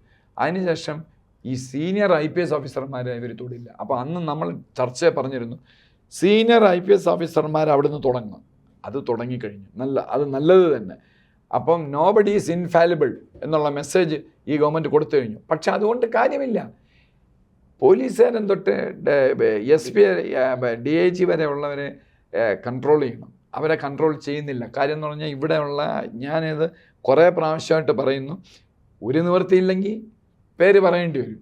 Speaker 2: അതിനുശേഷം ഈ സീനിയർ IPS ഓഫീസർമാരെ ഇവർ തൊടില്ല. അപ്പോൾ അന്ന് നമ്മൾ ചർച്ച പറഞ്ഞിരുന്നു, സീനിയർ IPS ഓഫീസർമാർ അവിടുന്ന് തുടങ്ങും. അത് തുടങ്ങിക്കഴിഞ്ഞു, അത് നല്ലത് തന്നെ. അപ്പം നോബഡി ഈസ് ഇൻഫാലിബിൾ എന്നുള്ള മെസ്സേജ് ഈ ഗവൺമെൻറ് കൊടുത്തു കഴിഞ്ഞു. പക്ഷെ അതുകൊണ്ട് കാര്യമില്ല. പോലീസുകാരൻ തൊട്ട് SP, DIG വരെ ഉള്ളവരെ കൺട്രോൾ ചെയ്യണം. അവരെ കൺട്രോൾ ചെയ്യുന്നില്ല. കാര്യം എന്ന് പറഞ്ഞാൽ ഇവിടെയുള്ള, ഞാനിത് കുറേ പ്രാവശ്യമായിട്ട് പറയുന്നു, ഒരു നിവൃത്തിയില്ലെങ്കിൽ പേര് പറയേണ്ടി വരും.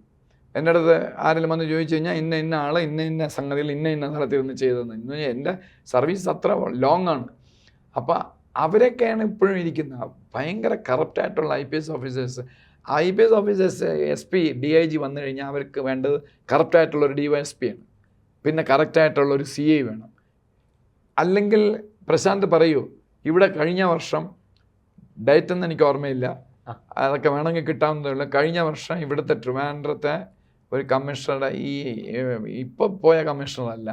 Speaker 2: എൻ്റെ അടുത്ത് ആരെങ്കിലും വന്ന് ചോദിച്ചു കഴിഞ്ഞാൽ ഇന്ന ആൾ ഇന്ന സംഗതിയിൽ ഇന്ന സ്ഥലത്തിരുന്ന് ചെയ്തതെന്ന്. എൻ്റെ സർവീസ് അത്ര ലോങ് ആണ്. അപ്പോൾ അവരൊക്കെയാണ് ഇപ്പോഴും ഇരിക്കുന്നത്. ഭയങ്കര കറപ്റ്റായിട്ടുള്ള IPS officers. IPS officers SP, DIG വന്നു കഴിഞ്ഞാൽ അവർക്ക് വേണ്ടത് കറപ്റ്റായിട്ടുള്ളൊരു DYSP ആണ്, പിന്നെ കറക്റ്റായിട്ടുള്ളൊരു CI വേണം. അല്ലെങ്കിൽ പ്രശാന്ത് പറയൂ, ഇവിടെ കഴിഞ്ഞ വർഷം ഡേറ്റ് ഒന്നും എനിക്ക് ഓർമ്മയില്ല, അതൊക്കെ വേണമെങ്കിൽ കിട്ടാവുന്നതേ. കഴിഞ്ഞ വർഷം ഇവിടുത്തെ ട്രിവാൻഡ്രത്തെ ഒരു കമ്മീഷണറുടെ, ഇപ്പോൾ പോയ കമ്മീഷണറല്ല,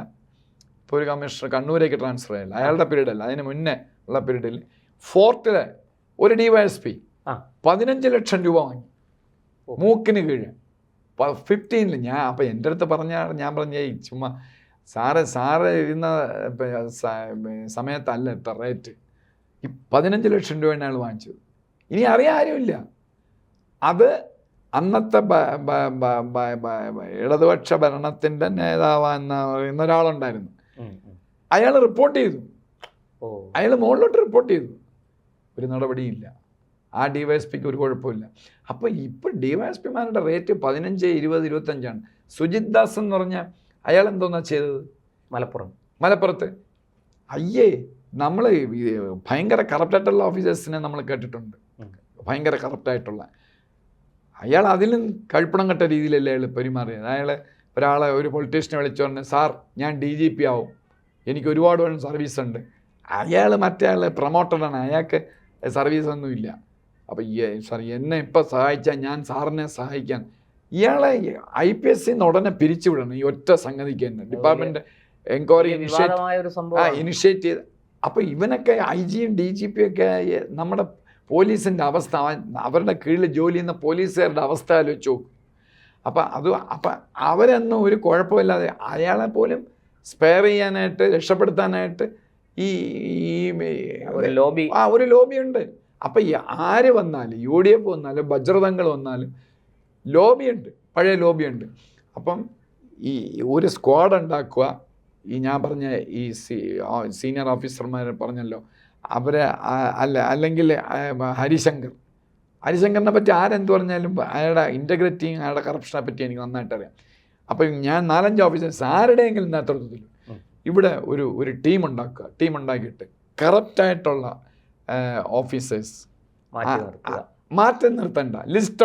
Speaker 2: ഇപ്പോൾ ഒരു കമ്മീഷണർ കണ്ണൂരേക്ക് ട്രാൻസ്ഫർ ആയില്ല, അയാളുടെ പീരീഡ് അല്ല, അതിന് മുന്നേ ഉള്ള പീരീഡിൽ ഫോർട്ടിലെ ഒരു DYSP 15 ലക്ഷം രൂപ വാങ്ങി മൂക്കിന് കീഴ് 15. അപ്പം എൻ്റെ അടുത്ത് ഞാൻ പറഞ്ഞ ചുമ്മാ സാറ് ഇരുന്ന സമയത്തല്ല ഇത്ര റേറ്റ്, ഈ 15 ലക്ഷം രൂപയാണ് അയാൾ വാങ്ങിച്ചത്. ഇനി അറിയാൻ ആരുമില്ല. അത് അന്നത്തെ ഇടതുപക്ഷ ഭരണത്തിൻ്റെ നേതാവെന്ന് പറയുന്ന ഒരാളുണ്ടായിരുന്നു. അയാൾ റിപ്പോർട്ട് ചെയ്തു, അയാൾ മുകളിലോട്ട് റിപ്പോർട്ട് ചെയ്തു, ഒരു നടപടിയില്ല. ആ DYSPക്ക് ഒരു കുഴപ്പമില്ല. അപ്പോൾ ഇപ്പോൾ DYSPമാരുടെ റേറ്റ് 15, 20, 25. സുജിത് ദാസ് എന്ന് പറഞ്ഞാൽ അയാൾ എന്തോന്നാ ചെയ്തത്? മലപ്പുറത്ത് അയ്യേ, നമ്മൾ ഭയങ്കര കറപ്റ്റായിട്ടുള്ള ഓഫീസേഴ്സിനെ നമ്മൾ കേട്ടിട്ടുണ്ട്, ഭയങ്കര കറപ്റ്റായിട്ടുള്ള. അയാൾ അതിലും കഴുപ്പണം കെട്ട രീതിയിലല്ലേ അയാൾ പെരുമാറിയത്. ഒരാളെ ഒരു പൊളിറ്റീഷ്യനെ വിളിച്ചു പറഞ്ഞു, സാർ ഞാൻ DGP ആവും, എനിക്ക് ഒരുപാട് സർവീസ് ഉണ്ട്. അയാൾ മറ്റേ ആൾ പ്രൊമോട്ടറാണ്, അയാൾക്ക് സർവീസൊന്നുമില്ല. അപ്പോൾ സാർ എന്നെ ഇപ്പോൾ സഹായിച്ചാൽ ഞാൻ സാറിനെ സഹായിക്കാൻ. ഇയാളെ IPSC ഉടനെ പിരിച്ചുവിടണം ഈ ഒറ്റ സംഗതിക്ക് തന്നെ. ഡിപ്പാർട്ട്മെൻറ്റ് എൻക്വയറി ഇനിഷ്യേറ്റ് ചെയ്ത്. അപ്പോൾ ഇവനൊക്കെ IG-യും DGP-യും ഒക്കെ നമ്മുടെ പോലീസിൻ്റെ അവസ്ഥ, അവരുടെ കീഴിൽ ജോലി ചെയ്യുന്ന പോലീസുകാരുടെ അവസ്ഥ ആലോചിച്ചു നോക്കും. അപ്പം അവരൊന്നും ഒരു കുഴപ്പമില്ലാതെ അയാളെ പോലും സ്പെയർ ചെയ്യാനായിട്ട്, രക്ഷപ്പെടുത്താനായിട്ട് ഒരു ലോബിയുണ്ട്. അപ്പം ആര് വന്നാലും, UDF വന്നാലും ബജ്രദങ്ങൾ വന്നാലും ലോബിയുണ്ട്, പഴയ ലോബിയുണ്ട്. അപ്പം ഈ ഒരു സ്ക്വാഡ് ഉണ്ടാക്കുക. ഞാൻ പറഞ്ഞ ഈ സീനിയർ ഓഫീസർമാർ പറഞ്ഞല്ലോ, അവരെ അല്ലെങ്കിൽ ഹരിശങ്കറിനെ പറ്റി ആരെന്ത് പറഞ്ഞാലും അയാളുടെ ഇൻറ്റഗ്രിറ്റിയും അയാളുടെ കറപ്ഷനെ പറ്റി എനിക്ക് നന്നായിട്ട് അറിയാം. അപ്പം ഞാൻ 4-5 ഓഫീസേഴ്സ് ആരുടെയെങ്കിലും നേതൃത്വത്തിൽ ഇവിടെ ഒരു ടീം ഉണ്ടാക്കിയിട്ട് കറപ്റ്റായിട്ടുള്ള ഓഫീസേഴ്സ് മാറ്റി നിർത്തേണ്ട ലിസ്റ്റ്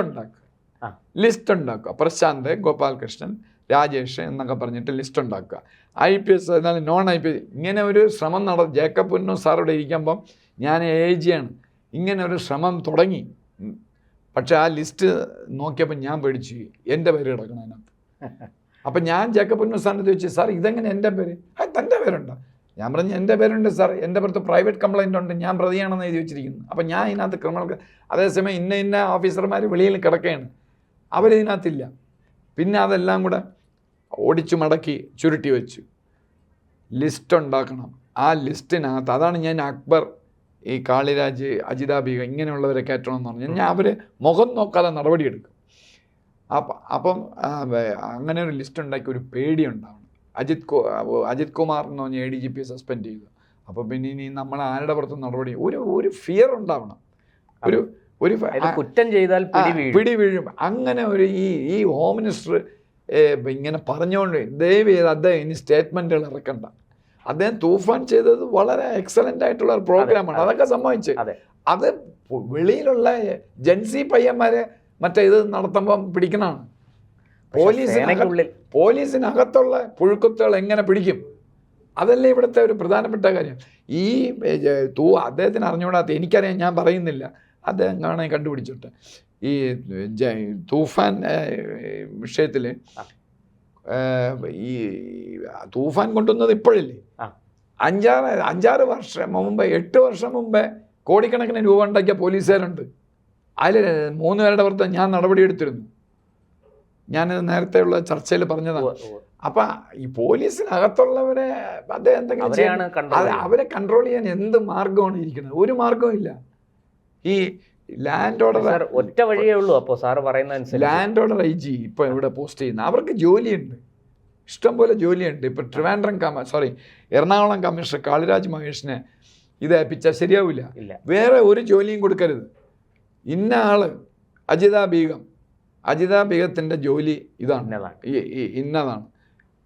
Speaker 2: ഉണ്ടാക്കുക. പ്രശാന്ത്, ഗോപാലകൃഷ്ണൻ, രാജേഷ് എന്നൊക്കെ പറഞ്ഞിട്ട് ലിസ്റ്റ് ഉണ്ടാക്കുക. IPS എന്നാലും non-IPS ഇങ്ങനെ ഒരു ശ്രമം ജേക്കബ് പുന്നൂർ സാറോടെ ഇരിക്കുമ്പം ഞാൻ AG ആണ്, ഇങ്ങനെ ഒരു ശ്രമം തുടങ്ങി. പക്ഷെ ആ ലിസ്റ്റ് നോക്കിയപ്പോൾ ഞാൻ പേടിച്ചു, എൻ്റെ പേര് കിടക്കണം അതിനകത്ത്. അപ്പം ഞാൻ ജേക്കബ് പുന്നൂർ സാറിന് ചോദിച്ചു, സാർ ഇതെങ്ങനെ എൻ്റെ പേര്? തൻ്റെ പേരുണ്ടോ? ഞാൻ പറഞ്ഞു എൻ്റെ പേരുണ്ട് സാർ, എൻ്റെ പുറത്ത് പ്രൈവറ്റ് കംപ്ലയിൻ്റ് ഉണ്ട്, ഞാൻ പ്രതിയാണെന്ന് എഴുതി വെച്ചിരിക്കുന്നു. അപ്പം ഞാൻ ഇതിനകത്ത് ക്രിമിനൽ, അതേസമയം ഇന്ന ഓഫീസർമാർ വെളിയിൽ കിടക്കുകയാണ്, അവരിതിനകത്തില്ല. പിന്നെ അതെല്ലാം കൂടെ ഓടിച്ചു മടക്കി ചുരുട്ടി വെച്ചു. ലിസ്റ്റ് ഉണ്ടാക്കണം. ആ ലിസ്റ്റിനകത്ത് അതാണ് ഞാൻ അക്ബർ, ഈ കാളിരാജ്, അജിത ബീഗം ഇങ്ങനെയുള്ളവരെ കയറ്റണമെന്ന് പറഞ്ഞു. ഞാൻ അവർ മുഖം നോക്കാതെ നടപടിയെടുക്കും. അപ്പം അങ്ങനെ ഒരു ലിസ്റ്റ് ഉണ്ടാക്കി ഒരു പേടി ഉണ്ടാവണം. അജിത് കുമാർ എന്ന് പറഞ്ഞ ADGP സസ്പെൻഡ് ചെയ്തു. അപ്പോൾ പിന്നെ ഇനി നമ്മൾ ആരുടെ പുറത്തും നടപടി, ഒരു ഫിയർ ഉണ്ടാവണം. ഒരു
Speaker 1: കുറ്റം ചെയ്താൽ
Speaker 2: പിടി വീഴും. അങ്ങനെ ഒരു ഈ ഹോം മിനിസ്റ്റർ ഇങ്ങനെ പറഞ്ഞുകൊണ്ട് ദയവ് ചെയ്ത് അദ്ദേഹം ഇനി സ്റ്റേറ്റ്മെൻറ്റുകൾ ഇറക്കണ്ട. അദ്ദേഹം തൂഫാൻ ചെയ്തത് വളരെ എക്സലൻ്റ് ആയിട്ടുള്ള ഒരു പ്രോഗ്രാമാണ്. അതൊക്കെ സംഭവിച്ചു. അത് വെളിയിലുള്ള ജൻസി പയ്യന്മാരെ മറ്റേ ഇത് നടത്തുമ്പം പിടിക്കണമാണ്. പോലീസിനകത്തുള്ള പുഴുക്കുത്തുകൾ എങ്ങനെ പിടിക്കും? അതല്ലേ ഇവിടുത്തെ ഒരു പ്രധാനപ്പെട്ട കാര്യം. ഈ അദ്ദേഹത്തിന് അറിഞ്ഞുകൂടാത്ത, എനിക്കറിയാം, ഞാൻ പറയുന്നില്ല, അദ്ദേഹം കാണാൻ കണ്ടുപിടിച്ചിട്ട് ഈ തൂഫാൻ വിഷയത്തിൽ ഈ തൂഫാൻ കൊണ്ടുവന്നത് ഇപ്പോഴില്ലേ, 5-6 വർഷം മുമ്പ്, 8 വർഷം മുമ്പേ കോടിക്കണക്കിന് രൂപ ഉണ്ടാക്കിയ പോലീസുകാരുണ്ട്. അതിൽ 3 പേരുടെ പുറത്ത് ഞാൻ നടപടിയെടുത്തിരുന്നു. ഞാനിത് നേരത്തെയുള്ള ചർച്ചയിൽ പറഞ്ഞതാണ്. അപ്പം ഈ പോലീസിനകത്തുള്ളവരെ അദ്ദേഹം എന്തെങ്കിലും അവരെ കൺട്രോൾ ചെയ്യാൻ എന്ത് മാർഗമാണ് ഇരിക്കുന്നത്? ഒരു മാർഗവും ഇല്ല. ഈ ലാൻഡ് ഓർഡർ
Speaker 1: ഒറ്റ വഴിയേ ഉള്ളൂ. അപ്പോൾ സാറ് പറയുന്ന
Speaker 2: ലാൻഡ് ഓർഡർ IG ഇപ്പോൾ ഇവിടെ പോസ്റ്റ് ചെയ്യുന്ന അവർക്ക് ജോലിയുണ്ട്, ഇഷ്ടംപോലെ ജോലിയുണ്ട്. ഇപ്പം എറണാകുളം കമ്മീഷണർ കാളിരാജ് മഹേഷിനെ ഇത് ഏൽപ്പിച്ചാൽ ശരിയാവില്ല. വേറെ ഒരു ജോലിയും കൊടുക്കരുത്. ഇന്ന ആള് അജിത ബീഗത്തിൻ്റെ ജോലി ഇന്നതാണ്.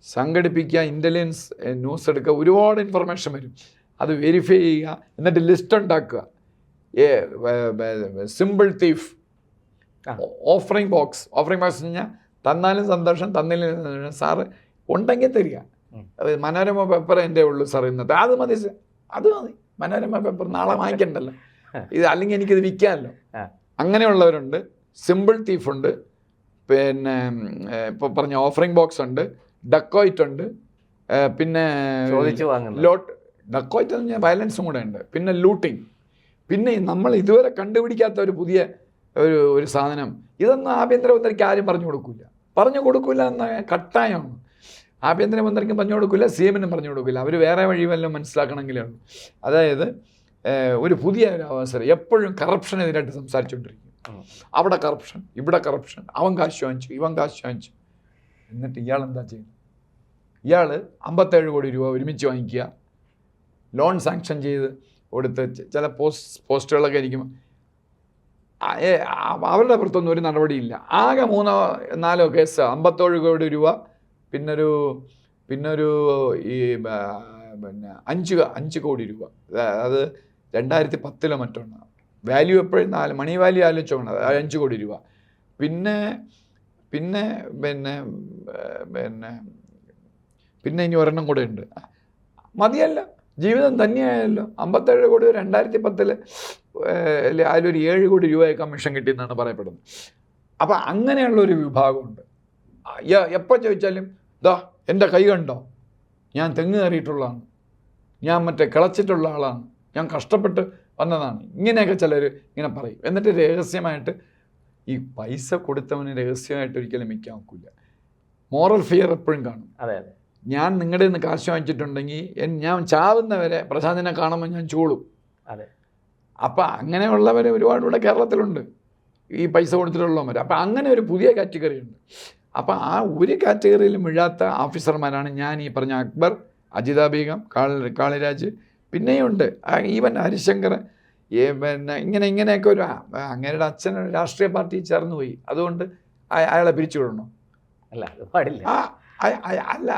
Speaker 2: സംഘടിപ്പിക്കുക, ഇൻ്റലിജൻസ് ന്യൂസ് എടുക്കുക, ഒരുപാട് ഇൻഫർമേഷൻ വരും, അത് വെരിഫൈ ചെയ്യുക, എന്നിട്ട് ലിസ്റ്റ് ഉണ്ടാക്കുക. സിമ്പിൾ തീഫ്, ഓഫറിംഗ് ബോക്സ് എന്ന് പറഞ്ഞാൽ തന്നാലും സന്തോഷം, തന്നില്ലെങ്കിൽ സാറ് ഉണ്ടെങ്കിൽ തരിക. മനോരമ പേപ്പർ എൻ്റെ ഉള്ളൂ സാർ ഇന്നത്തെ, അത് മതി മനോരമ പേപ്പർ നാളെ വാങ്ങിക്കണ്ടല്ലോ, ഇത് അല്ലെങ്കിൽ എനിക്കിത് വിൽക്കാമല്ലോ. അങ്ങനെയുള്ളവരുണ്ട്. സിമ്പിൾ തീഫുണ്ട്, പിന്നെ ഇപ്പോൾ പറഞ്ഞ ഓഫറിംഗ് ബോക്സ് ഉണ്ട്, ഡക്കോയിറ്റ് ഉണ്ട്, പിന്നെ
Speaker 1: ചോദിച്ചു വാങ്ങുന്നത്,
Speaker 2: ഡക്കോയിറ്റ് എന്ന് പറഞ്ഞാൽ വയലൻസും കൂടെ ഉണ്ട്, പിന്നെ ലൂട്ടിങ്, പിന്നെ നമ്മൾ ഇതുവരെ കണ്ടുപിടിക്കാത്ത ഒരു പുതിയ ഒരു സാധനം. ഇതൊന്നും ആഭ്യന്തരമന്ത്രിക്ക് ആരും പറഞ്ഞു കൊടുക്കില്ല എന്ന കട്ടായമാണ്. ആഭ്യന്തരമന്ത്രിക്കും പറഞ്ഞു കൊടുക്കില്ല, CM-നും പറഞ്ഞു കൊടുക്കില്ല. അവർ വേറെ വഴി വല്ലതും മനസ്സിലാക്കണമെങ്കിലേ ഉള്ളൂ. അതായത് ഒരു പുതിയ ഒരു അവസരം, എപ്പോഴും കറപ്ഷനെതിരായിട്ട് സംസാരിച്ചുകൊണ്ടിരിക്കും. അവിടെ കറപ്ഷൻ, ഇവിടെ കറപ്ഷൻ, അവൻ കാശ് വാങ്ങിച്ചു, ഇവൻ കാശ് വാങ്ങിച്ചു. എന്നിട്ട് ഇയാൾ എന്താ ചെയ്യുന്നത്? ഇയാൾ 57 കോടി രൂപ ഒരുമിച്ച് വാങ്ങിക്കുക, ലോൺ സാങ്ഷൻ ചെയ്ത് കൊടുത്ത് ചില പോസ്റ്റുകളൊക്കെ ഇരിക്കും. അവരുടെ പുറത്തൊന്നും ഒരു നടപടിയില്ല. ആകെ 3-4 കേസ്, 57 കോടി രൂപ, പിന്നൊരു ഈ പിന്നെ 5 കോടി രൂപ. അത് 2010 മറ്റൊന്ന്. വാല്യൂ എപ്പോഴും മണി വാല്യൂ ആലോചിച്ചോണം, 5 കോടി രൂപ. പിന്നെ ഇനി ഒരെണ്ണം കൂടെ ഉണ്ട്. മതിയല്ല, ജീവിതം തന്നെയായല്ലോ. 57 കോടി 2010 അതിലൊരു 7 കോടി രൂപ കമ്മീഷൻ കിട്ടിയെന്നാണ് പറയപ്പെടുന്നത്. അപ്പം അങ്ങനെയുള്ളൊരു വിഭാഗമുണ്ട്. എപ്പോൾ ചോദിച്ചാലും എൻ്റെ കൈ കണ്ടോ, ഞാൻ തെങ്ങ് കയറിയിട്ടുള്ളതാണ്, ഞാൻ കിളച്ചിട്ടുള്ള ആളാണ്, ഞാൻ കഷ്ടപ്പെട്ട് വന്നതാണ്, ഇങ്ങനെയൊക്കെ ചിലർ ഇങ്ങനെ പറയും. എന്നിട്ട് രഹസ്യമായിട്ട് ഈ പൈസ കൊടുത്തവന് രഹസ്യമായിട്ട് ഒരിക്കലും മിക്കാൻ ഒക്കില്ല. മോറൽ ഫിയർ എപ്പോഴും കാണും.
Speaker 1: അതെ,
Speaker 2: ഞാൻ നിങ്ങളുടെ നിന്ന് കാശ് വാങ്ങിച്ചിട്ടുണ്ടെങ്കിൽ ഞാൻ ചാവുന്നവരെ പ്രശാന്തിനെ കാണുമ്പോൾ ഞാൻ ചൂളും.
Speaker 1: അതെ.
Speaker 2: അപ്പം അങ്ങനെയുള്ളവർ ഒരുപാട് ഇവിടെ കേരളത്തിലുണ്ട്, ഈ പൈസ കൊടുത്തിട്ടുള്ളവർ. അപ്പം അങ്ങനെ ഒരു പുതിയ കാറ്റഗറി ഉണ്ട്. അപ്പം ആ ഒരു കാറ്റഗറിയിലും വീഴാത്ത ഓഫീസർമാരാണ് ഞാൻ ഈ പറഞ്ഞ അക്ബർ, അജിത ബീഗം, കാളിരാജ്, പിന്നെയുണ്ട് ഈവൻ ഹരിശങ്കർ. പിന്നെ ഇങ്ങനെയൊക്കെ ഒരു അങ്ങേരുടെ അച്ഛൻ രാഷ്ട്രീയ പാർട്ടി ചേർന്ന് പോയി, അതുകൊണ്ട് അയാളെ പിരിച്ചു വിടണോ?
Speaker 1: അല്ല, അത് പാടില്ല.
Speaker 2: അല്ല,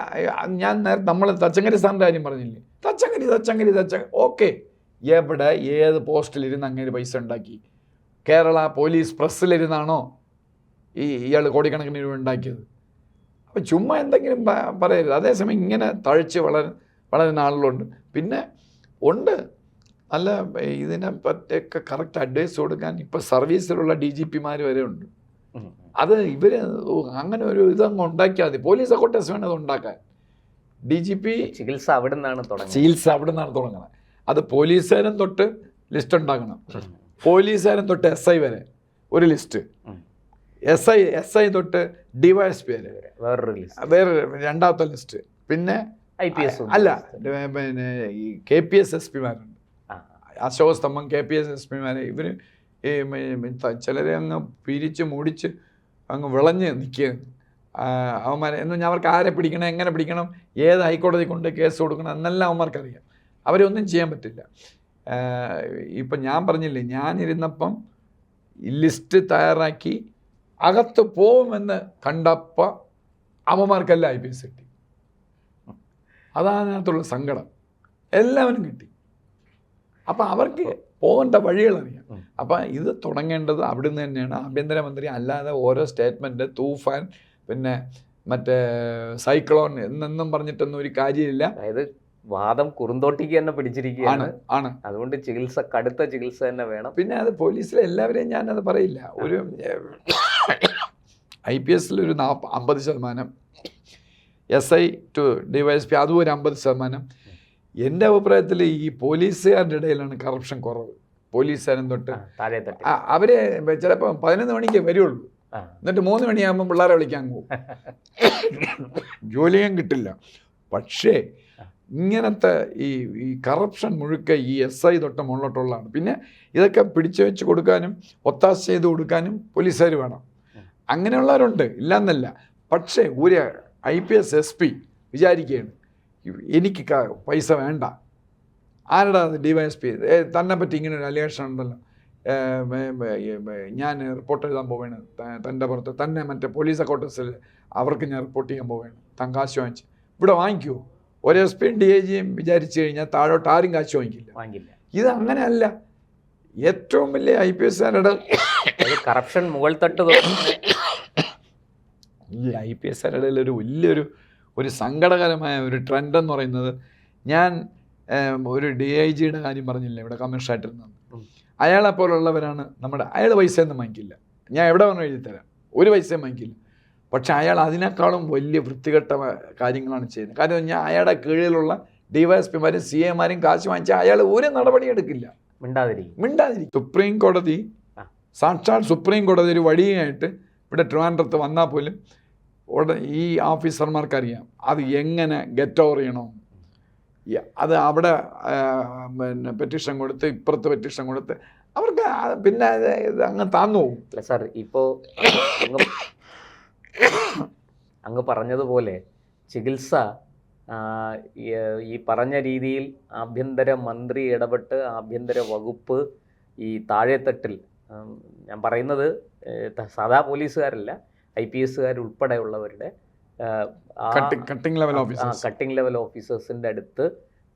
Speaker 2: ഞാൻ നമ്മൾ തച്ചങ്കരി സാറിൻ്റെ കാര്യം പറഞ്ഞില്ലേ, തച്ചങ്കരി ഓക്കെ. എവിടെ ഏത് പോസ്റ്റിലിരുന്ന് അങ്ങനെ പൈസ ഉണ്ടാക്കി? കേരള പോലീസ് പ്രസ്സിലിരുന്നാണോ ഇയാൾ കോടിക്കണക്കിന് രൂപ ഉണ്ടാക്കിയത്? അപ്പം ചുമ്മാ എന്തെങ്കിലും പറയരുത്. അതേസമയം ഇങ്ങനെ തഴച്ച് വളരുന്ന ആളുകളുണ്ട്. പിന്നെ ഉണ്ട് നല്ല ഇതിനെ പറ്റിയൊക്കെ കറക്റ്റ് അഡ്വൈസ് കൊടുക്കാൻ ഇപ്പം സർവീസിലുള്ള DGP-മാർ വരെ ഉണ്ട്. അത് ഇവർ അങ്ങനെ ഒരു ഇതങ്ങ് ഉണ്ടാക്കിയാൽ മതി. പോലീസ് അക്കോട്ടേഴ്സ് വേണം അത് ഉണ്ടാക്കാൻ. DGP
Speaker 1: ചികിത്സ അവിടെ നിന്നാണ്
Speaker 2: തുടങ്ങുന്നത്. അത് പോലീസുകാരൻ തൊട്ട് ലിസ്റ്റ് ഉണ്ടാക്കണം. പോലീസുകാരൻ തൊട്ട് SI വരെ ഒരു ലിസ്റ്റ്, SI തൊട്ട് DYSP വരെ വേറെ രണ്ടാമത്തെ ലിസ്റ്റ്. പിന്നെ
Speaker 1: IPS
Speaker 2: അല്ല, പിന്നെ ഈ KPS SP-മാരുണ്ട്, അശോക സ്തംഭം KPS SP-മാരെ. ഇവർ ചിലരെ അങ്ങ് പിരിച്ച് മുടിച്ച് അങ്ങ് വിളഞ്ഞ് നിൽക്കുകയാണ് അവന്മാരെ. എന്ന് പറഞ്ഞാൽ അവർക്ക് ആരെ പിടിക്കണം, എങ്ങനെ പിടിക്കണം, ഏത് ഹൈക്കോടതി കൊണ്ട് കേസ് കൊടുക്കണം എന്നെല്ലാം അവന്മാർക്കറിയാം. അവരൊന്നും ചെയ്യാൻ പറ്റില്ല. ഇപ്പം ഞാൻ പറഞ്ഞില്ലേ, ഞാനിരുന്നപ്പം ലിസ്റ്റ് തയ്യാറാക്കി അകത്ത് പോകുമെന്ന് കണ്ടപ്പോൾ അവന്മാർക്കെല്ലാം IPS കിട്ടി. അതാണ് അതിനകത്തുള്ള സങ്കടം. എല്ലാവരും കിട്ടി. അപ്പം അവർക്ക് പോകേണ്ട വഴികളറിയാം. അപ്പം ഇത് തുടങ്ങേണ്ടത് അവിടുന്ന് തന്നെയാണ്. ആഭ്യന്തരമന്ത്രി അല്ലാതെ ഓരോ സ്റ്റേറ്റ്മെൻറ്റ്, തൂഫാൻ, പിന്നെ മറ്റേ സൈക്ലോൺ എന്നെന്നും പറഞ്ഞിട്ടൊന്നും ഒരു കാര്യമില്ല.
Speaker 1: അതായത് വാദം കുറുന്തോട്ടിക്ക് തന്നെ പിടിച്ചിരിക്കുകയാണ്. അതുകൊണ്ട് കടുത്ത ചികിത്സ തന്നെ വേണം.
Speaker 2: പിന്നെ അത് പോലീസിലെ എല്ലാവരെയും ഞാനത് പറയില്ല. ഒരു IPS-ൽ ഒരു 50%, SI to DYSP അതും ഒരു 50%. എൻ്റെ അഭിപ്രായത്തിൽ ഈ പോലീസുകാരുടെ ഇടയിലാണ് കറപ്ഷൻ കുറവ്. പോലീസുകാരൻ തൊട്ട് അവർ ചിലപ്പോൾ 11 മണിക്ക് വരുള്ളൂ, എന്നിട്ട് 3 മണിയാകുമ്പോൾ പിള്ളേരെ വിളിക്കാൻ പോകും, ജോലിയും കിട്ടില്ല. പക്ഷേ ഇങ്ങനത്തെ ഈ കറപ്ഷൻ മുഴുക്ക ഈ SI തൊട്ട് മുകളിലോട്ടുള്ളതാണ്. പിന്നെ ഇതൊക്കെ പിടിച്ചു വെച്ച് കൊടുക്കാനും ഒത്താശ ചെയ്ത് കൊടുക്കാനും പോലീസുകാർ വേണം. അങ്ങനെയുള്ളവരുണ്ട്, ഇല്ലയെന്നല്ല. പക്ഷേ ഒരു IPS SP വിചാരിക്കുകയാണ് എനിക്ക് പൈസ വേണ്ട. ആരുടെ DYSP തന്നെ പറ്റി ഇങ്ങനെ ഒരു അലിഗേഷൻ ഉണ്ടല്ലോ, ഞാൻ റിപ്പോർട്ട് എഴുതാൻ പോവുകയാണ് തൻ്റെ പുറത്ത്, തന്നെ മറ്റേ പോലീസ് അക്കോട്ടേഴ്സിൽ അവർക്ക് ഞാൻ റിപ്പോർട്ട് ചെയ്യാൻ പോവുകയാണ്, താൻ കാശ് വാങ്ങിച്ച്. ഇവിടെ വാങ്ങിക്കുമോ? ഒരു SP-യും DIG-യും വിചാരിച്ചു കഴിഞ്ഞാൽ താഴോട്ട് ആരും കാശ് വാങ്ങിക്കില്ല. ഇത് അങ്ങനെയല്ല. ഏറ്റവും വലിയ IPS-കാരുടെ
Speaker 1: കറപ്ഷൻ മുകൾ തട്ട്
Speaker 2: ഈ IPS-കാരുടെ ഒരു വലിയൊരു സങ്കടകരമായ ഒരു ട്രെൻഡ് എന്ന് പറയുന്നത്, ഞാൻ ഒരു DIG-യുടെ കാര്യം പറഞ്ഞില്ല ഇവിടെ കമ്മീഷണറായിട്ടിരുന്നത്, അയാളെപ്പോലുള്ളവരാണ് അയാൾ പൈസയൊന്നും വാങ്ങിക്കില്ല. ഞാൻ എവിടെ പറഞ്ഞു എഴുതി തരാം, ഒരു പൈസയും വാങ്ങിക്കില്ല. പക്ഷെ അയാൾ അതിനേക്കാളും വലിയ വൃത്തികെട്ട കാര്യങ്ങളാണ് ചെയ്യുന്നത്. കാരണം ഞാൻ അയാളുടെ കീഴിലുള്ള ഡിവൈഎസ്പിമാരും സി എമാരും കാശ് വാങ്ങിച്ചാൽ അയാൾ ഒരു നടപടി എടുക്കില്ല, മിണ്ടാതിരിക്കും. സുപ്രീം കോടതി, സാക്ഷാൽ സുപ്രീം കോടതി ഒരു വടിയായിട്ട് ഇവിടെ ട്രിവാൻഡ്രത്ത് വന്നാൽ പോലും ഈ ഓഫീസർമാർക്കറിയാം അത് എങ്ങനെ ഗെറ്റ് ഓവർ ചെയ്യണോ. അത് അവിടെ പിന്നെ പെറ്റീഷൻ കൊടുത്ത് ഇപ്പുറത്ത് പെറ്റീഷൻ കൊടുത്ത് അവർക്ക് പിന്നെ അങ്ങ് താന്നു പോകും.
Speaker 1: അല്ല സാർ, ഇപ്പോൾ അങ്ങ് പറഞ്ഞതുപോലെ ചികിത്സ ഈ പറഞ്ഞ രീതിയിൽ ആഭ്യന്തര മന്ത്രി ഇടപെട്ട് ആഭ്യന്തര വകുപ്പ് ഈ താഴെത്തട്ടിൽ, ഞാൻ പറയുന്നത് സാധാ പോലീസുകാരല്ല, IPS ഉൾപ്പെടെയുള്ളവരുടെ കട്ടിംഗ് ലെവൽ ഓഫീസേഴ്സിൻ്റെ അടുത്ത്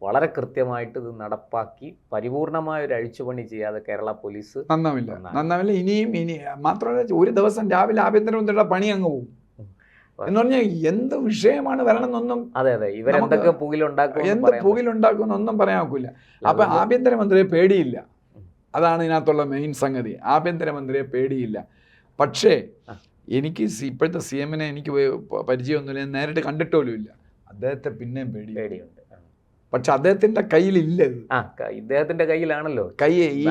Speaker 1: വളരെ കൃത്യമായിട്ട് ഇത് നടപ്പാക്കി പരിപൂർണമായ ഒരു അഴിച്ചുപണി ചെയ്യാതെ കേരള പോലീസ്
Speaker 2: നന്നാവില്ല. ഇനിയും മാത്രമല്ല, ഒരു ദിവസം രാവിലെ ആഭ്യന്തരമന്ത്രിയുടെ പണി അങ്ങ് പോകും എന്ന് പറഞ്ഞാൽ എന്ത് വിഷയമാണ് വരണമെന്നൊന്നും,
Speaker 1: ഇവരെന്തൊക്കെ
Speaker 2: പുകിലുണ്ടാക്കുമെന്നൊന്നും പറയാൻ ഒക്കില്ല. അപ്പൊ ആഭ്യന്തരമന്ത്രിയെ പേടിയില്ല, അതാണ് ഇതിനകത്തുള്ള മെയിൻ സംഗതി. ആഭ്യന്തരമന്ത്രിയെ പേടിയില്ല. പക്ഷേ എനിക്ക് ഇപ്പോഴത്തെ CM എനിക്ക് പരിചയമൊന്നുമില്ല, നേരിട്ട് കണ്ടിട്ടുപോലും ഇല്ല. അദ്ദേഹത്തെ പിന്നെയും പേടിയുണ്ട്. പക്ഷെ അദ്ദേഹത്തിന്റെ കയ്യിലില്ല,
Speaker 1: ഇദ്ദേഹത്തിന്റെ കയ്യിലാണല്ലോ
Speaker 2: കൈ. ഈ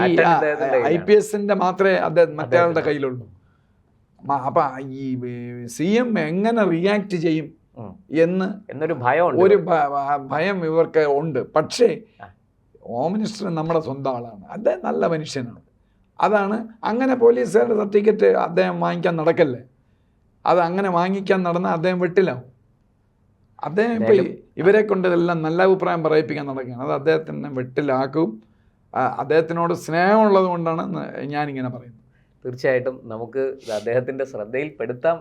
Speaker 2: IPS മാത്രമേ മറ്റേ കയ്യിലുള്ളൂ. അപ്പൊ ഈ CM എങ്ങനെ റിയാക്ട് ചെയ്യും
Speaker 1: എന്നൊരു
Speaker 2: ഭയം ഇവർക്ക് ഉണ്ട്. പക്ഷേ ഹോം മിനിസ്റ്റർ നമ്മുടെ സ്വന്തം ആളാണ്, അദ്ദേഹം നല്ല മനുഷ്യനാണ്. അതാണ് അങ്ങനെ പോലീസുകാരുടെ സർട്ടിഫിക്കറ്റ് അദ്ദേഹം വാങ്ങിക്കാൻ നടക്കല്ലേ. അത് അങ്ങനെ വാങ്ങിക്കാൻ നടന്നാൽ അദ്ദേഹം വെട്ടിലാവും. അദ്ദേഹം ഇപ്പം ഇവരെ കൊണ്ട് ഇതെല്ലാം നല്ല അഭിപ്രായം പറയിപ്പിക്കാൻ നടക്കുകയാണ്. അത് അദ്ദേഹത്തിനെ വെട്ടിലാക്കും. അദ്ദേഹത്തിനോട് സ്നേഹമുള്ളത് കൊണ്ടാണ് ഞാനിങ്ങനെ പറയുന്നത്.
Speaker 1: തീർച്ചയായിട്ടും നമുക്ക് അദ്ദേഹത്തിൻ്റെ ശ്രദ്ധയിൽപ്പെടുത്താം.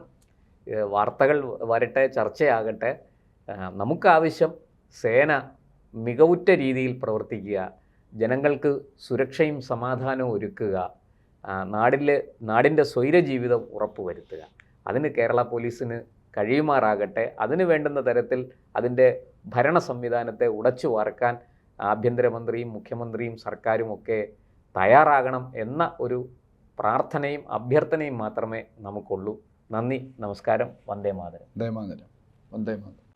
Speaker 1: വാർത്തകൾ വരട്ടെ, ചർച്ചയാകട്ടെ. നമുക്കാവശ്യം സേന മികവുറ്റ രീതിയിൽ പ്രവർത്തിക്കുക, ജനങ്ങൾക്ക് സുരക്ഷയും സമാധാനവും ഒരുക്കുക, നാടിൻ്റെ സ്വൈരജീവിതം ഉറപ്പുവരുത്തുക. അതിന് കേരള പോലീസിന് കഴിയുമാറാകട്ടെ. അതിന് വേണ്ടുന്ന തരത്തിൽ അതിൻ്റെ ഭരണ സംവിധാനത്തെ ഉടച്ചു വാർക്കാൻ ആഭ്യന്തരമന്ത്രിയും മുഖ്യമന്ത്രിയും സർക്കാരും ഒക്കെ തയ്യാറാകണം എന്ന ഒരു പ്രാർത്ഥനയും അഭ്യർത്ഥനയും മാത്രമേ നമുക്കുള്ളൂ. നന്ദി, നമസ്കാരം. വന്ദേ മാതരം.
Speaker 2: വന്ദേ മാതരം.